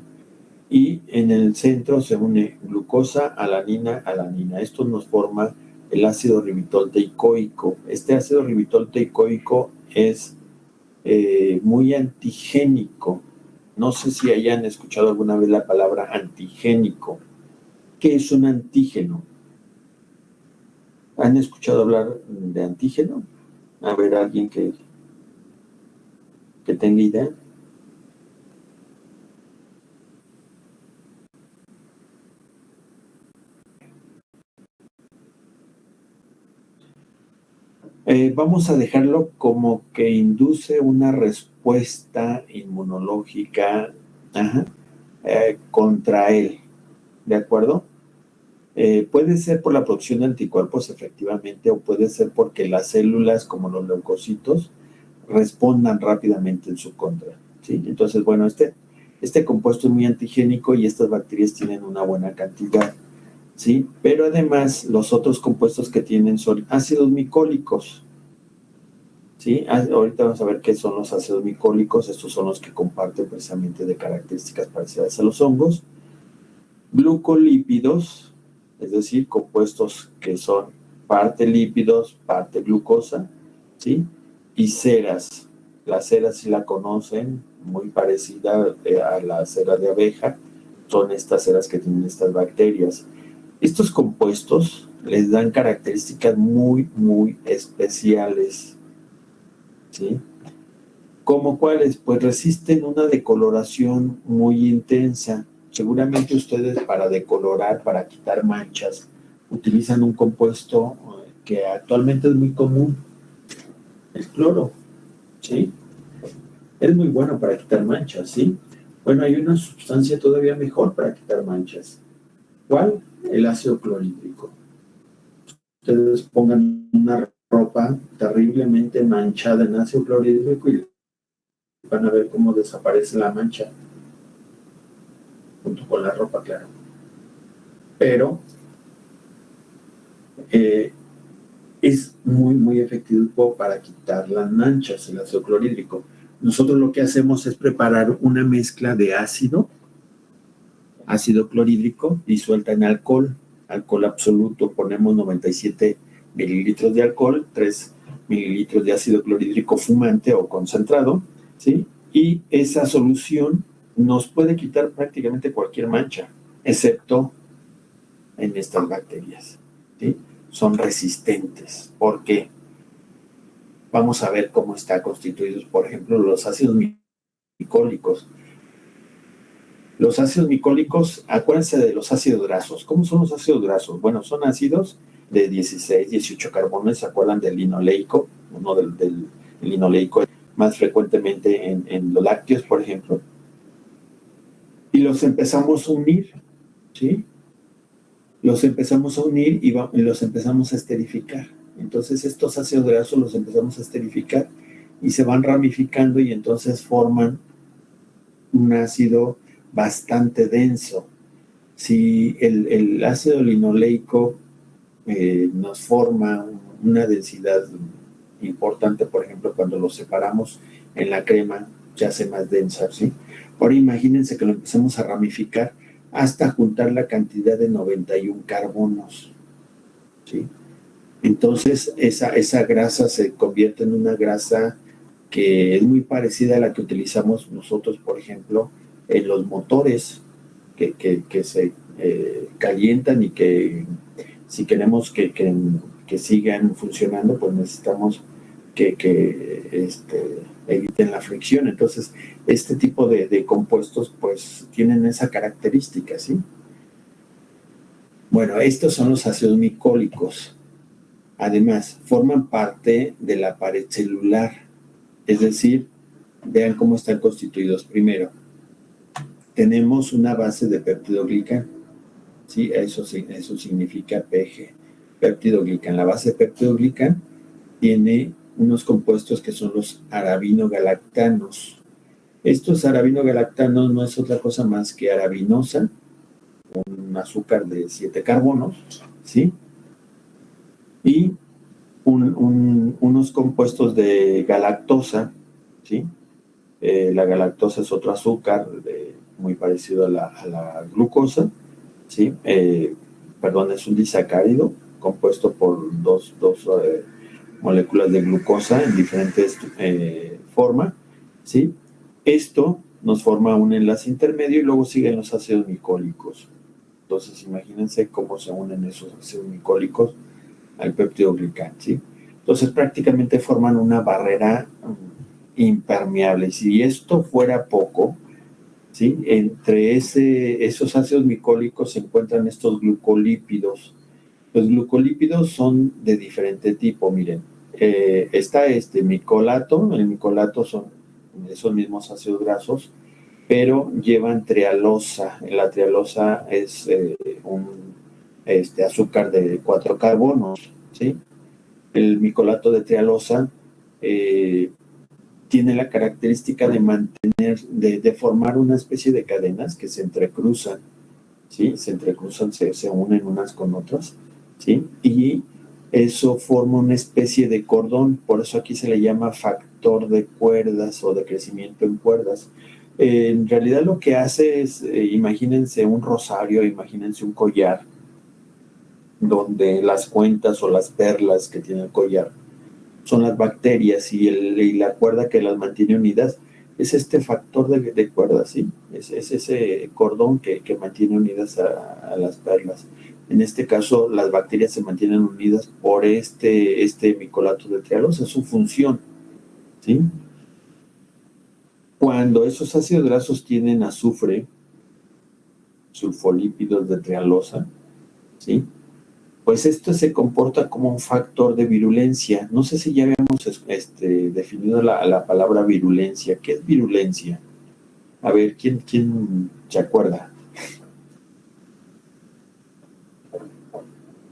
Y en el centro se une glucosa, alanina, alanina. Esto nos forma el ácido ribitol-teicoico. Este ácido ribitol-teicoico es muy antigénico. No sé si hayan escuchado alguna vez la palabra antigénico. ¿Qué es un antígeno? ¿Han escuchado hablar de antígeno? A ver, alguien que tenga idea. Vamos a dejarlo como que induce una respuesta inmunológica contra él, ¿de acuerdo? Puede ser por la producción de anticuerpos, efectivamente, o puede ser porque las células, como los leucocitos, respondan rápidamente en su contra, ¿sí? Entonces, bueno, este compuesto es muy antigénico y estas bacterias tienen una buena cantidad, ¿sí? Pero además, los otros compuestos que tienen son ácidos micólicos, ¿sí? Ahorita vamos a ver qué son los ácidos micólicos. Estos son los que comparten precisamente de características parecidas a los hongos. Glucolípidos, es decir, compuestos que son parte lípidos, parte glucosa, ¿sí? Y ceras. La cera, si la conocen, muy parecida a la cera de abeja, son estas ceras que tienen estas bacterias. Estos compuestos les dan características muy, muy especiales, ¿sí? ¿Cómo cuáles? Pues resisten una decoloración muy intensa. Seguramente ustedes para decolorar, para quitar manchas, utilizan un compuesto que actualmente es muy común, el cloro, ¿sí? Es muy bueno para quitar manchas, ¿sí? Bueno, hay una sustancia todavía mejor para quitar manchas. ¿Cuál? El ácido clorhídrico. Ustedes pongan una ropa terriblemente manchada en ácido clorhídrico y van a ver cómo desaparece la mancha junto con la ropa, claro. Pero es muy, muy efectivo para quitar las manchas, el ácido clorhídrico. Nosotros lo que hacemos es preparar una mezcla de ácido clorhídrico disuelta en alcohol absoluto. Ponemos 97 mililitros de alcohol, 3 mililitros de ácido clorhídrico fumante o concentrado, ¿sí? Y esa solución nos puede quitar prácticamente cualquier mancha, excepto en estas bacterias, ¿sí? Son resistentes. ¿Por qué? Vamos a ver cómo están constituidos, por ejemplo, los ácidos micólicos. Los ácidos micólicos, acuérdense de los ácidos grasos. ¿Cómo son los ácidos grasos? Bueno, son ácidos de 16, 18 carbones. ¿Se acuerdan del linoleico? Uno del linoleico más frecuentemente en los lácteos, por ejemplo. Y los empezamos a unir, ¿sí? Los empezamos a unir y los empezamos a esterificar. Entonces estos ácidos grasos los empezamos a esterificar y se van ramificando y entonces forman un ácido bastante denso. Si el ácido linoleico nos forma una densidad importante, por ejemplo, cuando lo separamos en la crema, se hace más densa, ¿sí? Ahora imagínense que lo empezamos a ramificar hasta juntar la cantidad de 91 carbonos, ¿sí? Entonces, esa grasa se convierte en una grasa que es muy parecida a la que utilizamos nosotros, por ejemplo, en los motores que se calientan y que si queremos que sigan funcionando, pues necesitamos que eviten la fricción. Entonces, este tipo de compuestos, pues, tienen esa característica, ¿sí? Bueno, estos son los ácidos micólicos. Además, forman parte de la pared celular, es decir, vean cómo están constituidos. Primero, tenemos una base de peptidoglicán, ¿sí? Eso significa PG, peptidoglicán. La base de peptidoglicán tiene unos compuestos que son los arabinogalactanos. Estos arabinogalactanos no es otra cosa más que arabinosa, un azúcar de 7 carbonos, ¿sí? Y unos compuestos de galactosa, ¿sí? La galactosa es otro azúcar muy parecido a la glucosa, ¿sí? Perdón, es un disacárido compuesto por dos moléculas de glucosa en diferentes formas, ¿sí? Esto nos forma un enlace intermedio y luego siguen los ácidos micólicos. Entonces, imagínense cómo se unen esos ácidos micólicos al peptidoglicán, ¿sí? Entonces, prácticamente forman una barrera impermeable. Si esto fuera poco, ¿sí? Entre esos ácidos micólicos se encuentran estos glucolípidos. Los glucolípidos son de diferente tipo, miren. Está micolato, el micolato son esos mismos ácidos grasos, pero llevan trealosa. La trealosa es un azúcar de 4 carbonos, ¿sí? El micolato de trealosa tiene la característica de mantener, de formar una especie de cadenas que se entrecruzan, ¿sí? Se entrecruzan, se unen unas con otras, ¿sí? Y eso forma una especie de cordón, por eso aquí se le llama factor de cuerdas o de crecimiento en cuerdas. En realidad lo que hace es, imagínense un rosario, imagínense un collar, donde las cuentas o las perlas que tiene el collar son las bacterias y la cuerda que las mantiene unidas es este factor de cuerda, ¿sí? Es ese cordón que mantiene unidas a las perlas. En este caso, las bacterias se mantienen unidas por este micolato de trealosa, es su función, ¿sí? Cuando esos ácidos grasos tienen azufre, sulfolípidos de trealosa, ¿sí? Pues esto se comporta como un factor de virulencia. No sé si ya habíamos definido la palabra virulencia. ¿Qué es virulencia? A ver, ¿quién se acuerda?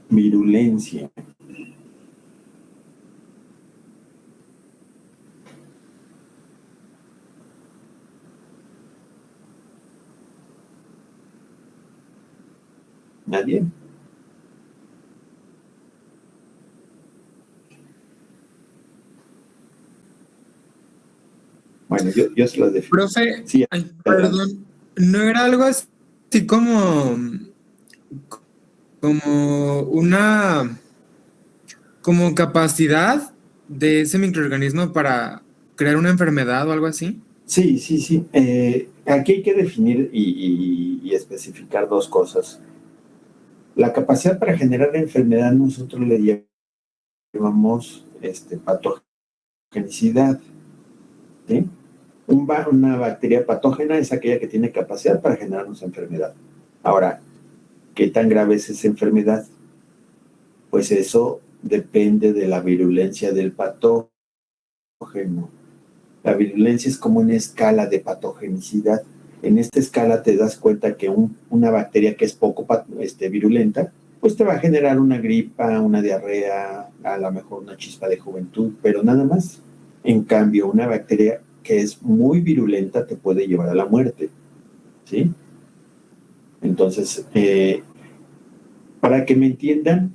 Virulencia. ¿Nadie? Bueno, yo se las defino. Profe, Sí, ay, perdón, ¿no era algo así como una como capacidad de ese microorganismo para crear una enfermedad o algo así? sí. Aquí hay que definir y especificar dos cosas. La capacidad para generar la enfermedad nosotros le llamamos patogenicidad, ¿sí? Una bacteria patógena es aquella que tiene capacidad para generarnos enfermedad. Ahora, ¿qué tan grave es esa enfermedad? Pues eso depende de la virulencia del patógeno. La virulencia es como una escala de patogenicidad. En esta escala te das cuenta que una bacteria que es poco virulenta, pues te va a generar una gripa, una diarrea, a lo mejor una chispa de juventud, pero nada más. En cambio, una bacteria que es muy virulenta te puede llevar a la muerte, ¿sí? Entonces, para que me entiendan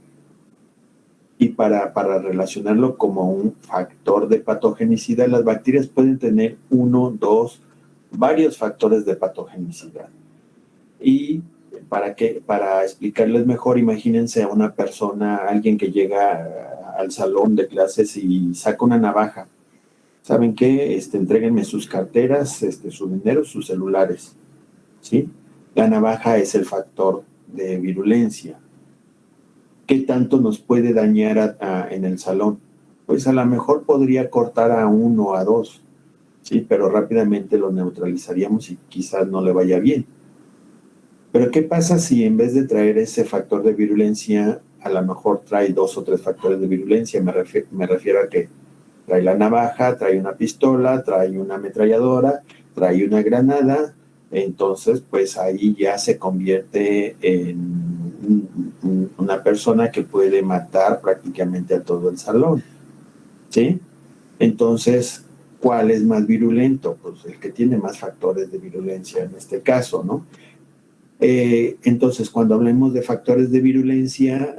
y para relacionarlo como un factor de patogenicidad, las bacterias pueden tener uno, dos, varios factores de patogenicidad. Y para explicarles mejor, imagínense a una persona, alguien que llega al salón de clases y saca una navaja. ¿Saben qué? Entréguenme sus carteras, su dinero, sus celulares, ¿sí? La navaja es el factor de virulencia. ¿Qué tanto nos puede dañar en el salón? Pues a lo mejor podría cortar a uno o a dos, ¿sí? Pero rápidamente lo neutralizaríamos y quizás no le vaya bien. Pero ¿qué pasa si en vez de traer ese factor de virulencia, a lo mejor trae 2 o 3 factores de virulencia? Me refiero a que trae la navaja, trae una pistola, trae una ametralladora, trae una granada. Entonces, pues ahí ya se convierte en una persona que puede matar prácticamente a todo el salón, ¿sí? Entonces, ¿cuál es más virulento? Pues el que tiene más factores de virulencia en este caso, ¿no? Entonces, cuando hablemos de factores de virulencia,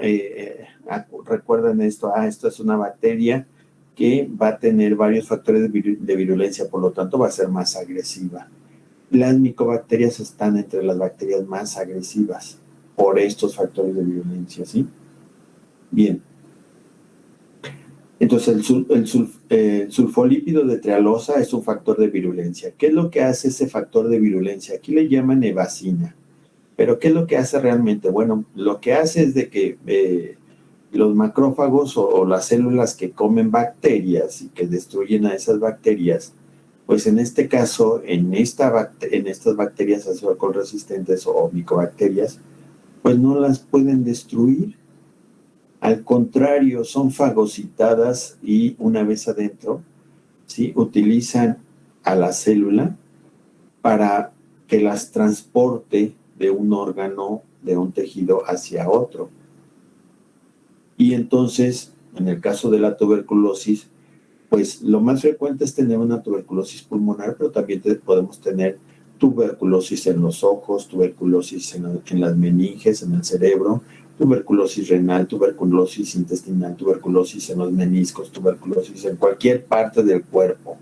recuerden esto, esto es una bacteria que va a tener varios factores de virulencia, por lo tanto va a ser más agresiva. Las micobacterias están entre las bacterias más agresivas por estos factores de virulencia, ¿sí? Bien. Entonces, el sulfolípido de trealosa es un factor de virulencia. ¿Qué es lo que hace ese factor de virulencia? Aquí le llaman evacina. ¿Pero qué es lo que hace realmente? Bueno, lo que hace es de que los macrófagos o las células que comen bacterias y que destruyen a esas bacterias, pues en este caso, en estas bacterias ácido alcohol resistentes o micobacterias, pues no las pueden destruir. Al contrario, son fagocitadas y una vez adentro, ¿sí? Utilizan a la célula para que las transporte de un órgano, de un tejido hacia otro. Y entonces, en el caso de la tuberculosis, pues lo más frecuente es tener una tuberculosis pulmonar, pero también podemos tener tuberculosis en los ojos, tuberculosis en las meninges, en el cerebro, tuberculosis renal, tuberculosis intestinal, tuberculosis en los meniscos, tuberculosis en cualquier parte del cuerpo,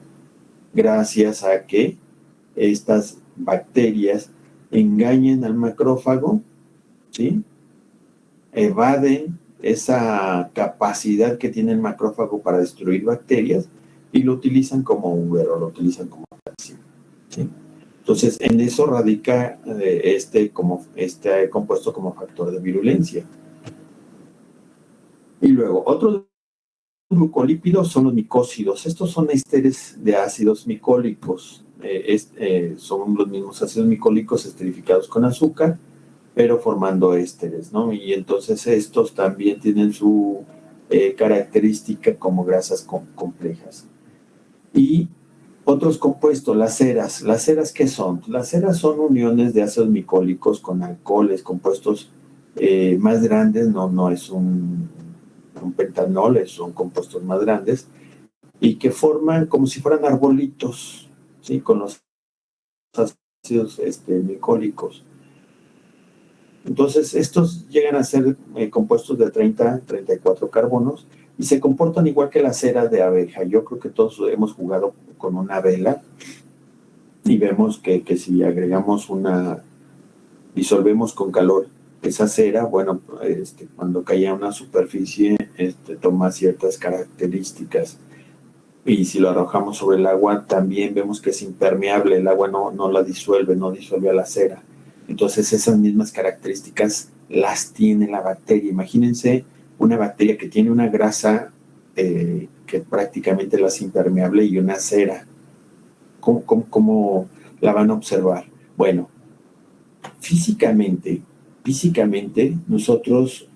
gracias a que estas bacterias engañan al macrófago, ¿sí? Evaden esa capacidad que tiene el macrófago para destruir bacterias y lo utilizan como Uber o lo utilizan como taxi, ¿sí? Entonces, en eso radica este compuesto como factor de virulencia. Y luego, otros glucolípidos son los micósidos. Estos son ésteres de ácidos micólicos. Son los mismos ácidos micólicos esterificados con azúcar, pero formando ésteres, ¿no? Y entonces estos también tienen su característica como grasas complejas. Y otros compuestos, las ceras. ¿Las ceras qué son? Las ceras son uniones de ácidos micólicos con alcoholes, compuestos más grandes, no es un pentanol, son compuestos más grandes, y que forman como si fueran arbolitos, ¿sí? Con los ácidos micólicos. Entonces, estos llegan a ser compuestos de 34 carbonos y se comportan igual que la cera de abeja. Yo creo que todos hemos jugado con una vela y vemos que si agregamos disolvemos con calor esa cera, bueno, cuando cae a una superficie, toma ciertas características. Y si lo arrojamos sobre el agua, también vemos que es impermeable, el agua no la disuelve, no disuelve a la cera. Entonces esas mismas características las tiene la bacteria. Imagínense una bacteria que tiene una grasa que prácticamente la hace impermeable y una cera. ¿Cómo la van a observar? Bueno, físicamente nosotros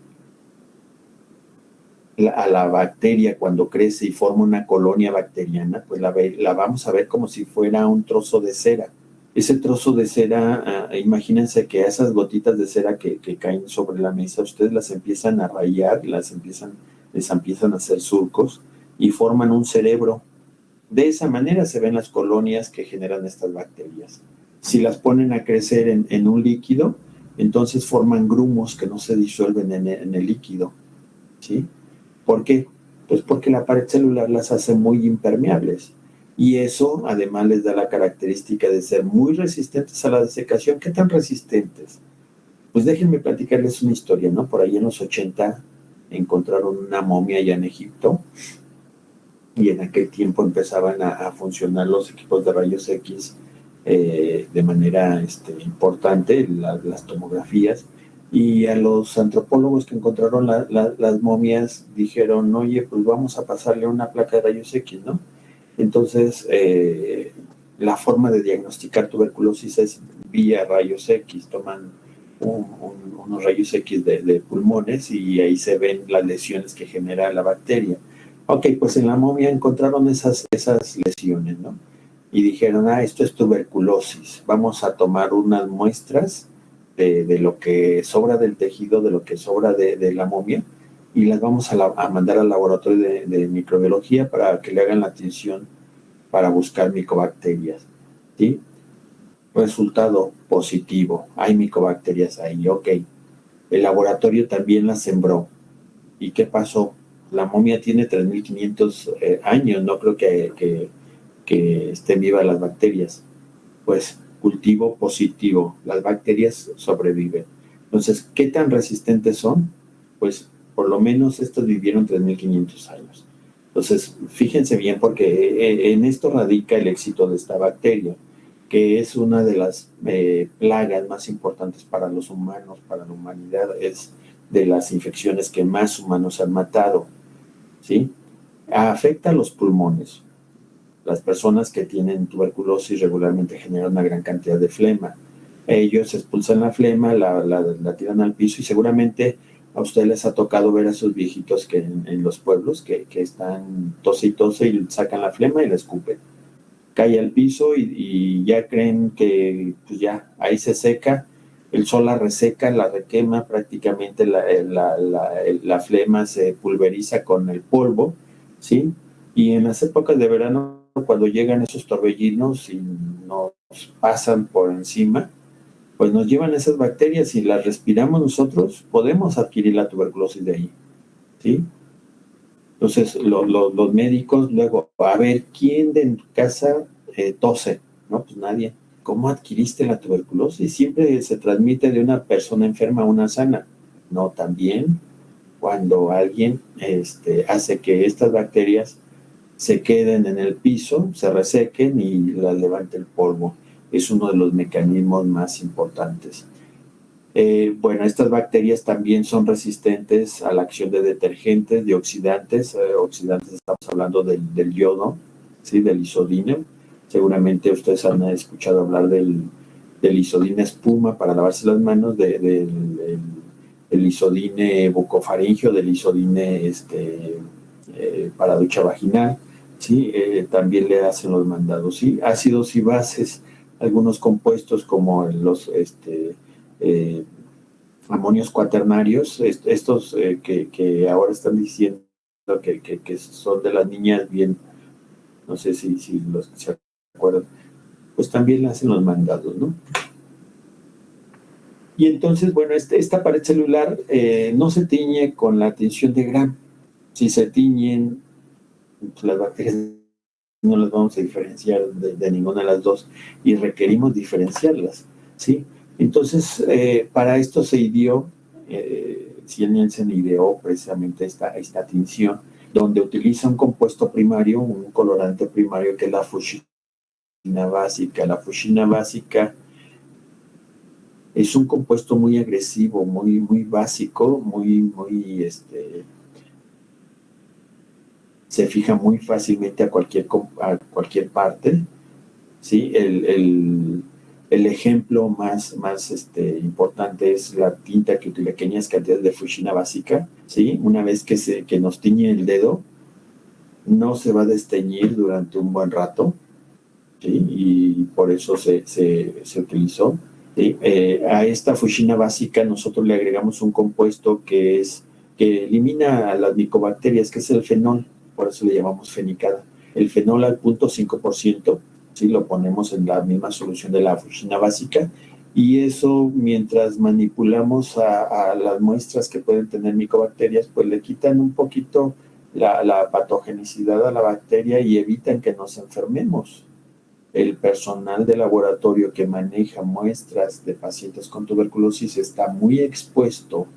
a la bacteria cuando crece y forma una colonia bacteriana, pues la vamos a ver como si fuera un trozo de cera. Ese trozo de cera, imagínense que esas gotitas de cera que caen sobre la mesa, ustedes las empiezan a rayar, les empiezan a hacer surcos y forman un cerebro. De esa manera se ven las colonias que generan estas bacterias. Si las ponen a crecer en un líquido, entonces forman grumos que no se disuelven en el líquido, ¿sí? ¿Por qué? Pues porque la pared celular las hace muy impermeables y eso además les da la característica de ser muy resistentes a la desecación. ¿Qué tan resistentes? Pues déjenme platicarles una historia, ¿no? Por ahí en los 80 encontraron una momia allá en Egipto y en aquel tiempo empezaban a funcionar los equipos de rayos X de manera importante, las tomografías, y a los antropólogos que encontraron las momias dijeron, oye, pues vamos a pasarle una placa de rayos X, ¿no? Entonces, la forma de diagnosticar tuberculosis es vía rayos X, toman unos rayos X de pulmones y ahí se ven las lesiones que genera la bacteria. Ok, pues en la momia encontraron esas lesiones, ¿no? Y dijeron, esto es tuberculosis, vamos a tomar unas muestras de lo que sobra del tejido, de lo que sobra de la momia, y las vamos a mandar al laboratorio de microbiología para que le hagan la tinción para buscar micobacterias, ¿sí? Resultado positivo, hay micobacterias ahí, ok. El laboratorio también las sembró. ¿Y qué pasó? La momia tiene 3.500 años, no creo que estén vivas las bacterias. Pues cultivo positivo, las bacterias sobreviven. Entonces, ¿qué tan resistentes son? Pues por lo menos estas vivieron 3.500 años. Entonces, fíjense bien porque en esto radica el éxito de esta bacteria, que es una de las plagas más importantes para los humanos, para la humanidad, es de las infecciones que más humanos han matado, ¿sí? Afecta a los pulmones. Las personas que tienen tuberculosis regularmente generan una gran cantidad de flema. Ellos expulsan la flema, la tiran al piso y seguramente a ustedes les ha tocado ver a sus viejitos que en los pueblos que están tose y sacan la flema y la escupen. Cae al piso y ya creen que pues ya ahí se seca, el sol la reseca, la requema, prácticamente la flema se pulveriza con el polvo, ¿sí? Y en las épocas de verano, cuando llegan esos torbellinos y nos pasan por encima, pues nos llevan esas bacterias y las respiramos nosotros, podemos adquirir la tuberculosis de ahí, ¿sí? Entonces, los médicos luego, a ver, ¿quién de tu casa tose? No, pues nadie. ¿Cómo adquiriste la tuberculosis? Siempre se transmite de una persona enferma a una sana. No, también cuando alguien hace que estas bacterias se queden en el piso, se resequen y las levante el polvo. Es uno de los mecanismos más importantes. Bueno, estas bacterias también son resistentes a la acción de detergentes, de oxidantes. Oxidantes, estamos hablando del yodo, ¿sí? Del isodine. Seguramente ustedes han escuchado hablar del isodine espuma para lavarse las manos, del isodine bucofaringio, del isodine para ducha vaginal, ¿sí? También le hacen los mandados, ¿sí? Ácidos y bases, algunos compuestos como los amonios cuaternarios, estos que ahora están diciendo que son de las niñas bien, no sé si los que se acuerdan, pues también le hacen los mandados, ¿no? Y entonces, bueno, esta pared celular no se tiñe con la tinción de Gram. Si se tiñen, pues las bacterias no las vamos a diferenciar de ninguna de las dos y requerimos diferenciarlas, ¿sí? Entonces, para esto se ideó, Ciel Nielsen ideó precisamente esta tinción, donde utiliza un compuesto primario, un colorante primario que es la fuchsina básica. La fuchsina básica es un compuesto muy agresivo, muy básico, se fija muy fácilmente a cualquier parte, ¿sí? El ejemplo más importante es la tinta que utiliza pequeñas cantidades de fuchsina básica, ¿sí? Una vez que nos tiñe el dedo, no se va a desteñir durante un buen rato, ¿sí? Y por eso se utilizó, ¿sí? A esta fuchsina básica nosotros le agregamos un compuesto que elimina a las micobacterias, que es el fenol, por eso le llamamos fenicada. El fenol al 0.5%, ¿sí? Lo ponemos en la misma solución de la fuchina básica, y eso, mientras manipulamos a las muestras que pueden tener micobacterias, pues le quitan un poquito la patogenicidad a la bacteria y evitan que nos enfermemos. El personal de laboratorio que maneja muestras de pacientes con tuberculosis está muy expuesto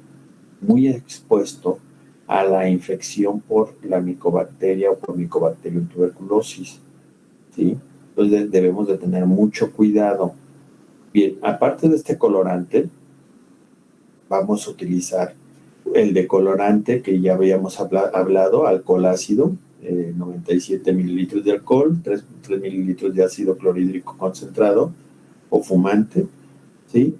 a la infección por la micobacteria o por Mycobacterium tuberculosis, ¿sí? Entonces debemos de tener mucho cuidado. Bien, aparte de este colorante, vamos a utilizar el decolorante que ya habíamos hablado, alcohol ácido, 97 mililitros de alcohol, 3 mililitros de ácido clorhídrico concentrado o fumante, ¿sí?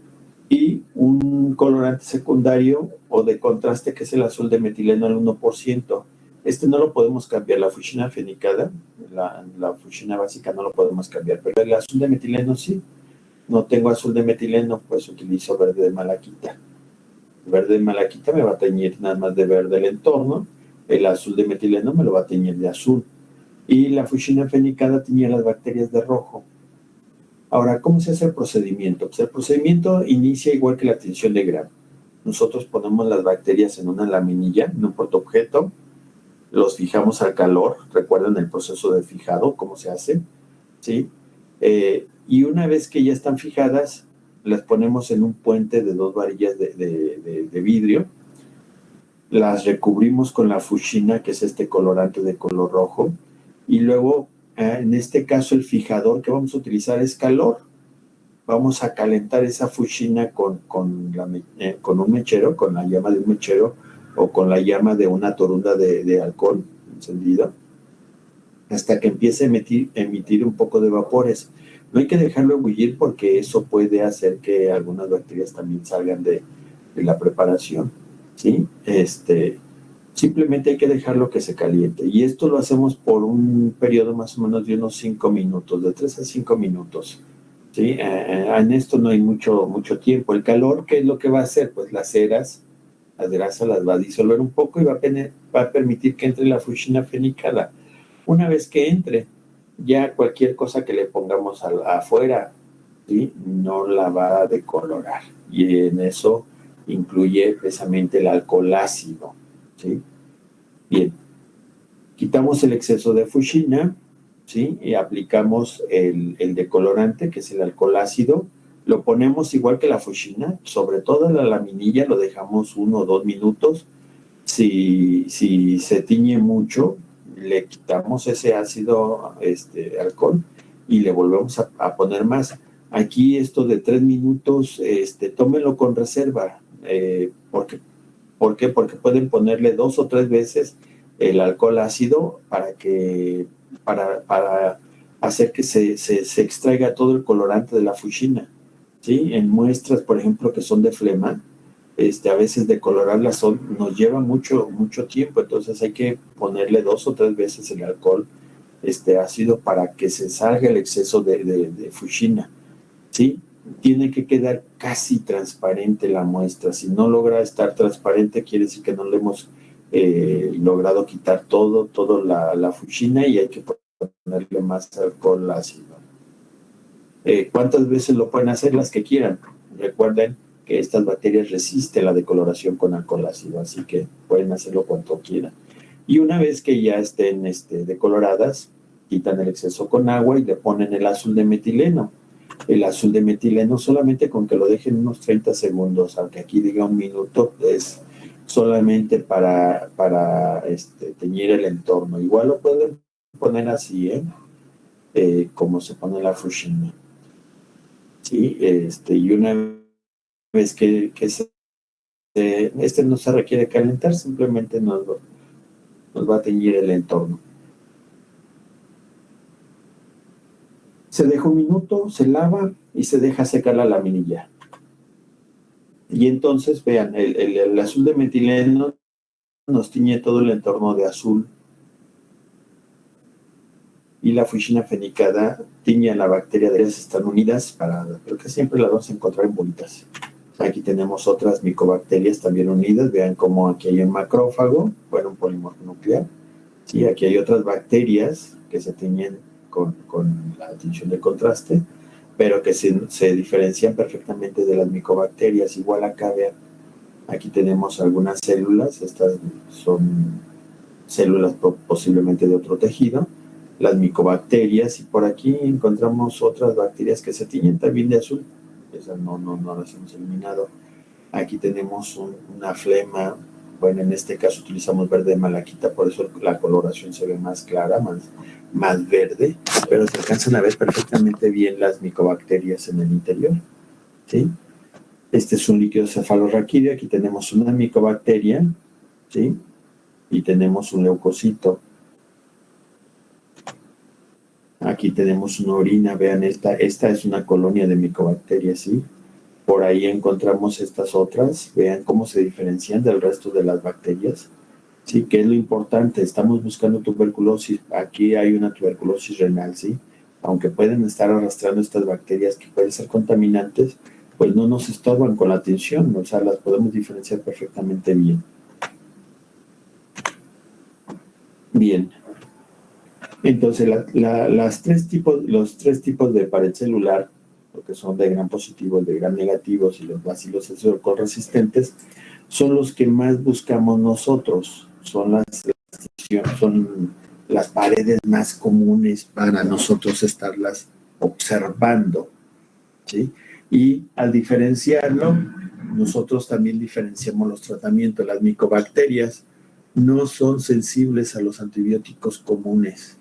Y un colorante secundario o de contraste que es el azul de metileno al 1%. Este no lo podemos cambiar, la fuchina fenicada, la fuchina básica no lo podemos cambiar, pero el azul de metileno sí. No tengo azul de metileno, pues utilizo verde de malaquita. El verde de malaquita me va a teñir nada más de verde el entorno, el azul de metileno me lo va a teñir de azul. Y la fuchina fenicada teñía las bacterias de rojo. Ahora, ¿cómo se hace el procedimiento? Pues el procedimiento inicia igual que la tinción de Gram. Nosotros ponemos las bacterias en una laminilla, en un portaobjeto, los fijamos al calor, recuerden el proceso de fijado, cómo se hace, ¿sí? Y una vez que ya están fijadas, las ponemos en un puente de 2 varillas de vidrio, las recubrimos con la fuchina, que es este colorante de color rojo, y luego, en este caso, el fijador que vamos a utilizar es calor. Vamos a calentar esa fuchina con un mechero, con la llama de un mechero o con la llama de una torunda de alcohol encendida, hasta que empiece a emitir un poco de vapores. No hay que dejarlo ebullir porque eso puede hacer que algunas bacterias también salgan de la preparación, ¿sí? Simplemente hay que dejarlo que se caliente. Y esto lo hacemos por un periodo más o menos de unos 5 minutos, de 3 a 5 minutos. ¿Sí? En esto no hay mucho tiempo. El calor, ¿qué es lo que va a hacer? Pues las grasas las va a disolver un poco y va a permitir que entre la fuchina fenicada. Una vez que entre, ya cualquier cosa que le pongamos afuera, ¿sí? No la va a decolorar. Y en eso incluye precisamente el alcohol ácido, ¿sí? Bien, quitamos el exceso de fuchina, ¿sí? Y aplicamos el decolorante, que es el alcohol ácido. Lo ponemos igual que la fuchina, sobre todo la laminilla, lo dejamos 1 o 2 minutos. Si se tiñe mucho, le quitamos ese ácido, alcohol, y le volvemos a poner más. Aquí esto de 3 minutos, tómenlo con reserva. ¿Por qué? Porque pueden ponerle 2 o 3 veces el alcohol ácido para hacer que se extraiga todo el colorante de la fuchina, ¿sí? En muestras, por ejemplo, que son de flema, a veces decolorarlas nos lleva mucho tiempo, entonces hay que ponerle 2 o 3 veces el alcohol ácido para que se salga el exceso de fuchina, ¿sí? Tiene que quedar casi transparente la muestra. Si no logra estar transparente, quiere decir que no le hemos logrado quitar todo la fuchina y hay que ponerle más alcohol ácido. ¿Cuántas veces lo pueden hacer? Las que quieran. Recuerden que estas bacterias resisten la decoloración con alcohol ácido, así que pueden hacerlo cuanto quieran. Y una vez que ya estén decoloradas, quitan el exceso con agua y le ponen el azul de metileno. El azul de metileno solamente con que lo dejen unos 30 segundos, aunque aquí diga 1 minuto, es solamente para teñir el entorno. Igual lo pueden poner así, como se pone la fuchina. ¿Sí? Y una vez que no se requiere calentar, simplemente nos va a teñir el entorno. Se deja 1 minuto, se lava y se deja secar la laminilla. Y entonces, vean, el azul de metileno nos tiñe todo el entorno de azul. Y la fuchina fenicada tiñe a la bacteria de ellas, están unidas, pero que siempre las vamos a encontrar en bolitas. Aquí tenemos otras micobacterias también unidas. Vean cómo aquí hay un macrófago, bueno, un polimorfo nuclear. Sí, aquí hay otras bacterias que se tiñen con la tinción de contraste, pero que se diferencian perfectamente de las micobacterias. Igual acá, vean, aquí tenemos algunas células, estas son células posiblemente de otro tejido, las micobacterias, y por aquí encontramos otras bacterias que se tiñen también de azul. Esas no las hemos eliminado. Aquí tenemos una flema. Bueno, en este caso utilizamos verde de malaquita, por eso la coloración se ve más clara, más verde, pero se alcanzan a ver perfectamente bien las micobacterias en el interior, ¿sí? Este es un líquido cefalorraquídeo. Aquí tenemos una micobacteria, ¿sí? Y tenemos un leucocito. Aquí tenemos una orina. Vean, esta es una colonia de micobacterias, ¿sí? Por ahí encontramos estas otras. Vean cómo se diferencian del resto de las bacterias. Sí, que es lo importante. Estamos buscando tuberculosis. Aquí hay una tuberculosis renal, ¿sí? Aunque pueden estar arrastrando estas bacterias que pueden ser contaminantes, pues no nos estorban con la tinción. O sea, las podemos diferenciar perfectamente bien. Bien. Entonces, los tres tipos de pared celular, lo que son de gram positivos, de gram negativos y los bacilos resistentes, son los que más buscamos nosotros. Son las paredes más comunes para nosotros estarlas observando, ¿sí? Y al diferenciarlo, nosotros también diferenciamos los tratamientos. Las micobacterias no son sensibles a los antibióticos comunes,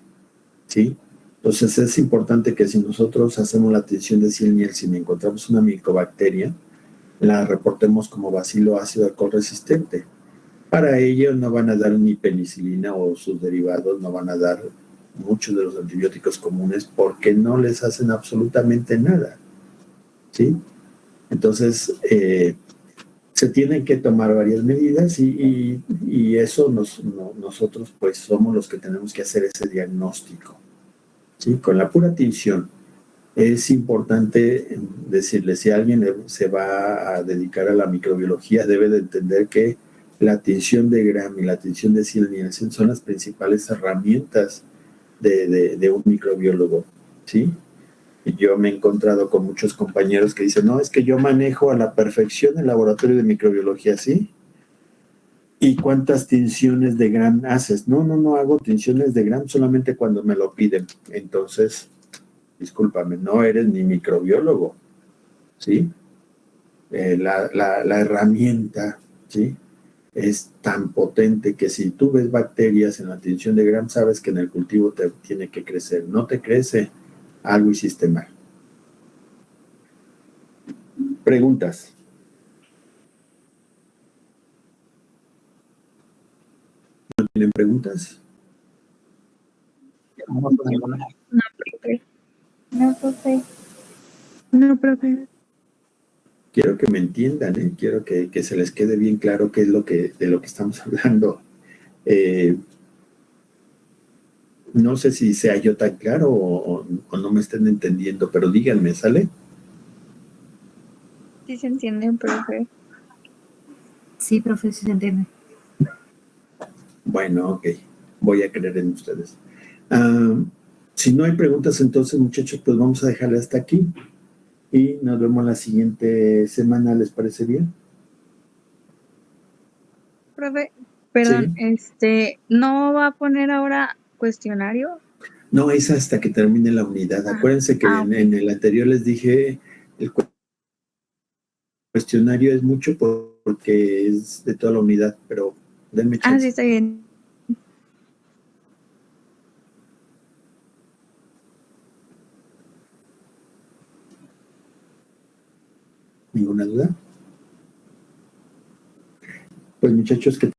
¿sí? Entonces es importante que si nosotros hacemos la tinción de miel, si encontramos una micobacteria, la reportemos como bacilo ácido alcohol resistente. Para ello no van a dar ni penicilina o sus derivados, no van a dar muchos de los antibióticos comunes porque no les hacen absolutamente nada, ¿sí? Entonces se tienen que tomar varias medidas y eso nosotros pues somos los que tenemos que hacer ese diagnóstico, ¿sí? Con la pura tinción. Es importante decirle, si alguien se va a dedicar a la microbiología, debe de entender que la tinción de Gram y la tinción de Nielsen son las principales herramientas de un microbiólogo, ¿sí? Y yo me he encontrado con muchos compañeros que dicen, no, es que yo manejo a la perfección el laboratorio de microbiología, ¿sí? ¿Y cuántas tinciones de Gram haces? No hago tinciones de Gram solamente cuando me lo piden. Entonces, discúlpame, no eres ni microbiólogo, ¿sí? La herramienta, ¿sí? Es tan potente que si tú ves bacterias en la tinción de Gram, sabes que en el cultivo te tiene que crecer. No te crece, algo hiciste mal. Preguntas. ¿No tienen preguntas? No, ninguna. No, profe. No, profe. No, profe. Quiero que me entiendan, ¿eh? Quiero que se les quede bien claro qué es de lo que estamos hablando. No sé si sea yo tan claro o no me estén entendiendo, pero díganme, ¿sale? Sí se entiende, profe. Sí, profe, sí se entiende. Bueno, ok. Voy a creer en ustedes. Si no hay preguntas, entonces, muchachos, pues vamos a dejarle hasta aquí y nos vemos la siguiente semana. ¿Les parece bien? Profe, perdón, ¿no va a poner ahora cuestionario? No, es hasta que termine la unidad. Acuérdense que ok. en el anterior les dije, el cuestionario es mucho porque es de toda la unidad, pero denme Sí, chance. está bien. ¿Ninguna duda? Pues muchachos, que